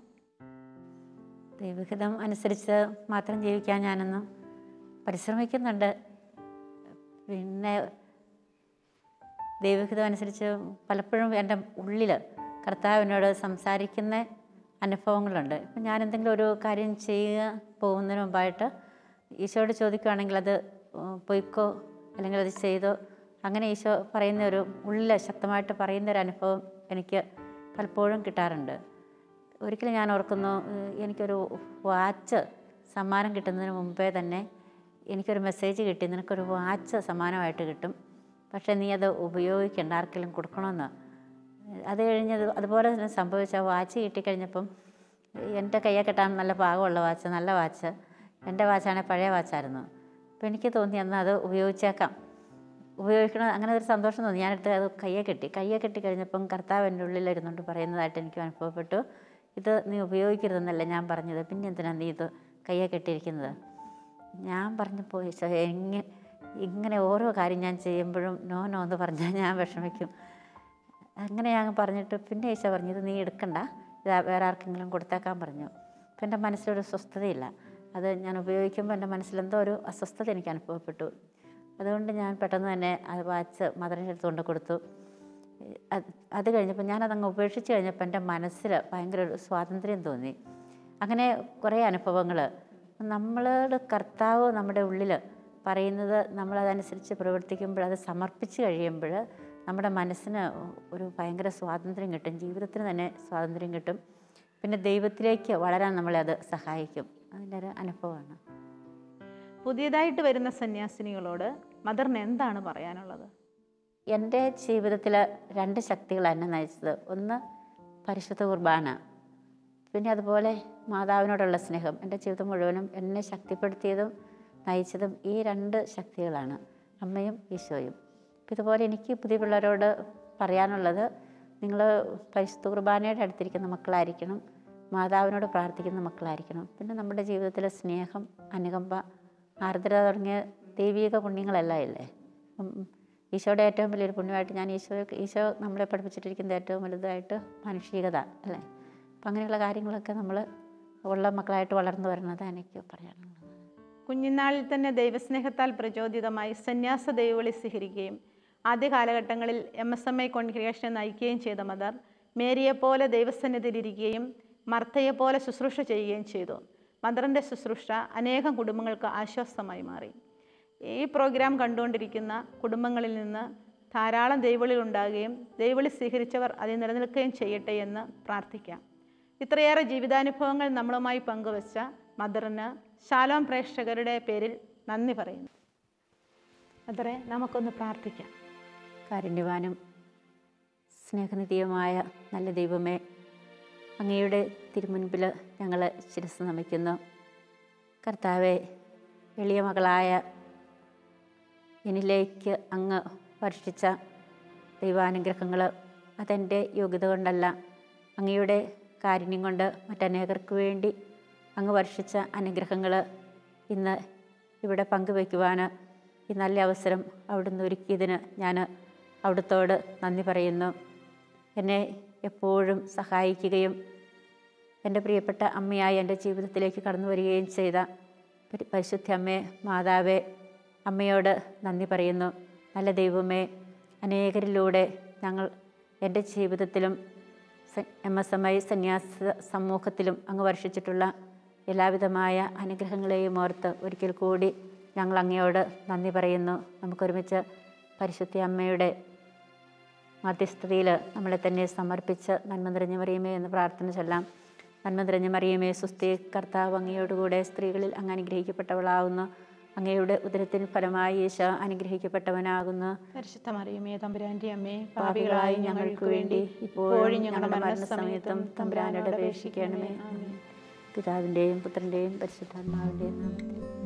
ദൈവഹിതം അനുസരിച്ച് മാത്രം ജീവിക്കാൻ ഞാനൊന്ന് പരിശ്രമിക്കുന്നുണ്ട്. പിന്നെ ദൈവഹിതം അനുസരിച്ച് പലപ്പോഴും എൻ്റെ ഉള്ളിൽ കർത്താവിനോട് സംസാരിക്കുന്ന അനുഭവങ്ങളുണ്ട്. ഇപ്പം ഞാൻ എന്തെങ്കിലും ഒരു കാര്യം ചെയ്യുക പോകുന്നതിന് മുമ്പായിട്ട് ഈശോയോട് ചോദിക്കുകയാണെങ്കിൽ അത് പൊയ്ക്കോ അല്ലെങ്കിൽ അത് ചെയ്തോ അങ്ങനെ ഈശോ പറയുന്ന ഒരു ഉള്ളിൽ ശക്തമായിട്ട് പറയുന്നൊരു അനുഭവം എനിക്ക് പലപ്പോഴും കിട്ടാറുണ്ട്. ഒരിക്കലും ഞാൻ ഓർക്കുന്നു, എനിക്കൊരു വാച്ച് സമ്മാനം കിട്ടുന്നതിന് മുമ്പേ തന്നെ എനിക്കൊരു മെസ്സേജ് കിട്ടി, നിനക്കൊരു വാച്ച് സമ്മാനമായിട്ട് കിട്ടും, പക്ഷേ നീ അത് ഉപയോഗിക്കേണ്ട, ആർക്കെങ്കിലും കൊടുക്കണമെന്ന്. അത് കഴിഞ്ഞത് അതുപോലെ തന്നെ സംഭവിച്ച വാച്ച് കിട്ടിക്കഴിഞ്ഞപ്പം എൻ്റെ കയ്യെ കെട്ടാൻ നല്ല പാകമുള്ള വാച്ച്, നല്ല വാച്ച്, എൻ്റെ വാച്ചാണെങ്കിൽ പഴയ വാച്ചായിരുന്നു. അപ്പോൾ എനിക്ക് തോന്നി എന്നാൽ അത് ഉപയോഗിക്കണം, അങ്ങനെ ഒരു സന്തോഷം തോന്നി. ഞാനെടുത്ത് അത് കയ്യെ കെട്ടി കഴിഞ്ഞപ്പം കർത്താവ് എൻ്റെ ഉള്ളിലിരുന്നുകൊണ്ട് പറയുന്നതായിട്ട് എനിക്ക് അനുഭവപ്പെട്ടു, ഇത് നീ ഉപയോഗിക്കരുതെന്നല്ല ഞാൻ പറഞ്ഞത്, പിന്നെ എന്തിനാണ് നീ ഇത് കയ്യെ കെട്ടിയിരിക്കുന്നത്? ഞാൻ പറഞ്ഞപ്പോൾ ഈശോ ഇങ്ങനെ ഓരോ കാര്യം ഞാൻ ചെയ്യുമ്പോഴും നോ എന്ന് പറഞ്ഞാൽ ഞാൻ വിഷമിക്കും. അങ്ങനെ ഞാൻ പറഞ്ഞിട്ട് പിന്നെ ഈശോ പറഞ്ഞു, ഇത് നീ എടുക്കണ്ട, ഇത് വേറെ ആർക്കെങ്കിലും കൊടുത്തേക്കാൻ പറഞ്ഞു. അപ്പം എൻ്റെ മനസ്സിലൊരു സ്വസ്ഥതയില്ല. അത് ഞാൻ ഉപയോഗിക്കുമ്പോൾ എൻ്റെ മനസ്സിലെന്തോ ഒരു അസ്വസ്ഥത എനിക്ക് അനുഭവപ്പെട്ടു. അതുകൊണ്ട് ഞാൻ പെട്ടെന്ന് തന്നെ അത് വാച്ച് മദറിൻ്റെ അടുത്ത് കൊണ്ട് കൊടുത്തു. അത് കഴിഞ്ഞപ്പോൾ ഞാനതങ്ങ് ഉപേക്ഷിച്ച് കഴിഞ്ഞപ്പോൾ എൻ്റെ മനസ്സിൽ ഭയങ്കര ഒരു സ്വാതന്ത്ര്യം തോന്നി. അങ്ങനെ കുറേ അനുഭവങ്ങൾ, നമ്മളുടെ കർത്താവ് നമ്മുടെ ഉള്ളിൽ പറയുന്നത് നമ്മളതനുസരിച്ച് പ്രവർത്തിക്കുമ്പോൾ, അത് സമർപ്പിച്ച് കഴിയുമ്പോൾ നമ്മുടെ മനസ്സിന് ഒരു ഭയങ്കര സ്വാതന്ത്ര്യം കിട്ടും, ജീവിതത്തിന് തന്നെ സ്വാതന്ത്ര്യം കിട്ടും. പിന്നെ ദൈവത്തിലേക്ക് വളരാൻ നമ്മളെ അത് സഹായിക്കും. അതിൻ്റെ ഒരു അനുഭവമാണ്. പുതിയതായിട്ട് വരുന്ന സന്യാസിനികളോട് മദറിന് എന്താണ് പറയാനുള്ളത്? എൻ്റെ ജീവിതത്തിൽ 2 ശക്തികളാണ് എന്നെ നയിച്ചത്. ഒന്ന് പരിശുദ്ധ കുർബാന, പിന്നെ അതുപോലെ മാതാവിനോടുള്ള സ്നേഹം. എൻ്റെ ജീവിതം മുഴുവനും എന്നെ ശക്തിപ്പെടുത്തിയതും നയിച്ചതും ഈ 2 ശക്തികളാണ്, അമ്മയും ഈശോയും. അപ്പോൾ ഇതുപോലെ എനിക്ക് പുതിയ പിള്ളേരോട് പറയാനുള്ളത്, നിങ്ങൾ പരിശുദ്ധ കുർബാനയുടെ അടുത്തിരിക്കുന്ന മക്കളായിരിക്കണം, മാതാവിനോട് പ്രാർത്ഥിക്കുന്ന മക്കളായിരിക്കണം. പിന്നെ നമ്മുടെ ജീവിതത്തിൽ സ്നേഹം, അനുകമ്പ, ആർദ്രത തുടങ്ങിയ ദൈവിക പുണ്യങ്ങളെല്ലാം ഇല്ലേ. ഈശോയുടെ ഏറ്റവും വലിയൊരു പുണ്യമായിട്ട് ഞാൻ ഈശോ നമ്മളെ പഠിപ്പിച്ചിട്ടിരിക്കുന്ന ഏറ്റവും വലുതായിട്ട് മാനുഷികത അല്ലേ. അപ്പം അങ്ങനെയുള്ള കാര്യങ്ങളൊക്കെ നമ്മൾ ഉള്ള മക്കളായിട്ട് വളർന്നു വരുന്നത് എനിക്ക് പറയാനുള്ളത്. കുഞ്ഞുനാളിൽ തന്നെ ദൈവസ്നേഹത്താൽ പ്രചോദിതമായി സന്യാസ ദൈവവിളി സ്വീകരിക്കുകയും ആദ്യ കാലഘട്ടങ്ങളിൽ MSMI കോൺഗ്രിഗേഷനെ നയിക്കുകയും ചെയ്ത മദർ മേരിയെപ്പോലെ ദൈവസന്നിധിയിലിരിക്കുകയും മർത്തയെപ്പോലെ ശുശ്രൂഷ ചെയ്യുകയും ചെയ്തു. മദറിൻ്റെ ശുശ്രൂഷ അനേകം കുടുംബങ്ങൾക്ക് ആശ്വാസമായി മാറി. ഈ പ്രോഗ്രാം കണ്ടുകൊണ്ടിരിക്കുന്ന കുടുംബങ്ങളിൽ നിന്ന് ധാരാളം ദൈവവിളി ഉണ്ടാകുകയും ദൈവവിളി സ്വീകരിച്ചവർ അതിൽ നിലനിൽക്കുകയും ചെയ്യട്ടെ എന്ന് പ്രാർത്ഥിക്കാം. ഇത്രയേറെ ജീവിതാനുഭവങ്ങൾ നമ്മളുമായി പങ്കുവച്ച മദറിന് ശാലോം പ്രേക്ഷകരുടെ പേരിൽ നന്ദി പറയുന്നു. മദറെ, നമുക്കൊന്ന് പ്രാർത്ഥിക്കാം. കാരുണ്യവാനും സ്നേഹനിധിയുമായ നല്ല ദൈവമേ, അങ്ങയുടെ തിരുമുൻപിൽ ഞങ്ങൾ ശിരസ്സ് നമിക്കുന്നു. കർത്താവെ, എളിയ മകളായ എന്നിലേക്ക് അങ്ങ് വർഷിച്ച ദൈവാനുഗ്രഹങ്ങൾ അതെൻ്റെ യോഗ്യത കൊണ്ടല്ല, അങ്ങയുടെ കാരുണ്യം കൊണ്ട് മറ്റനേകർക്ക് വേണ്ടി അങ്ങ് വർഷിച്ച അനുഗ്രഹങ്ങൾ ഇന്ന് ഇവിടെ പങ്കുവയ്ക്കുവാൻ ഈ നല്ല അവസരം അവിടുന്ന് ഒരുക്കിയതിന് ഞാൻ അവിടുത്തോട് നന്ദി പറയുന്നു. എന്നെ എപ്പോഴും സഹായിക്കുകയും എൻ്റെ പ്രിയപ്പെട്ട അമ്മയായി എൻ്റെ ജീവിതത്തിലേക്ക് കടന്നു വരികയും ചെയ്ത പരിശുദ്ധ അമ്മേ, മാതാവേ, അമ്മയോട് നന്ദി പറയുന്നു. നല്ല ദൈവമേ, അനേകരിലൂടെ ഞങ്ങൾ എൻ്റെ ജീവിതത്തിലും MSMI സന്യാസ സമൂഹത്തിലും അങ്ങ് വർഷിച്ചിട്ടുള്ള എല്ലാവിധമായ അനുഗ്രഹങ്ങളെയും ഓർത്ത് ഒരിക്കൽ കൂടി ഞങ്ങൾ അങ്ങയോട് നന്ദി പറയുന്നു. നമുക്കൊരുമിച്ച് പരിശുദ്ധ അമ്മയുടെ മധ്യസ്ഥതയിൽ നമ്മളെ തന്നെ സമർപ്പിച്ച് നന്മ നിറഞ്ഞ മറിയമേ എന്ന് പ്രാർത്ഥന ചൊല്ലാം. നന്മ നിറഞ്ഞ മറിയമേ, സുസ്ഥി, കർത്താവ് അങ്ങയോടുകൂടെ സ്ത്രീകളിൽ അങ്ങ് അനുഗ്രഹിക്കപ്പെട്ടവളാകുന്നു. അങ്ങയുടെ ഉദരത്തിന് ഫലമായി ഈശോ അനുഗ്രഹിക്കപ്പെട്ടവനാകുന്നു. പരിശുദ്ധ മറിയമേ, തമ്പുരാൻ്റെ അമ്മേ, പാപികളായി ഞങ്ങൾക്ക് വേണ്ടി ഇപ്പോഴും ഞങ്ങളുടെ മരണസമയത്തും തമ്പുരാനോട് അപേക്ഷിക്കണമേ. പിതാവിൻ്റെയും പുത്രൻ്റെയും പരിശുദ്ധാത്മാവിൻ്റെയും നാമത്തിൽ.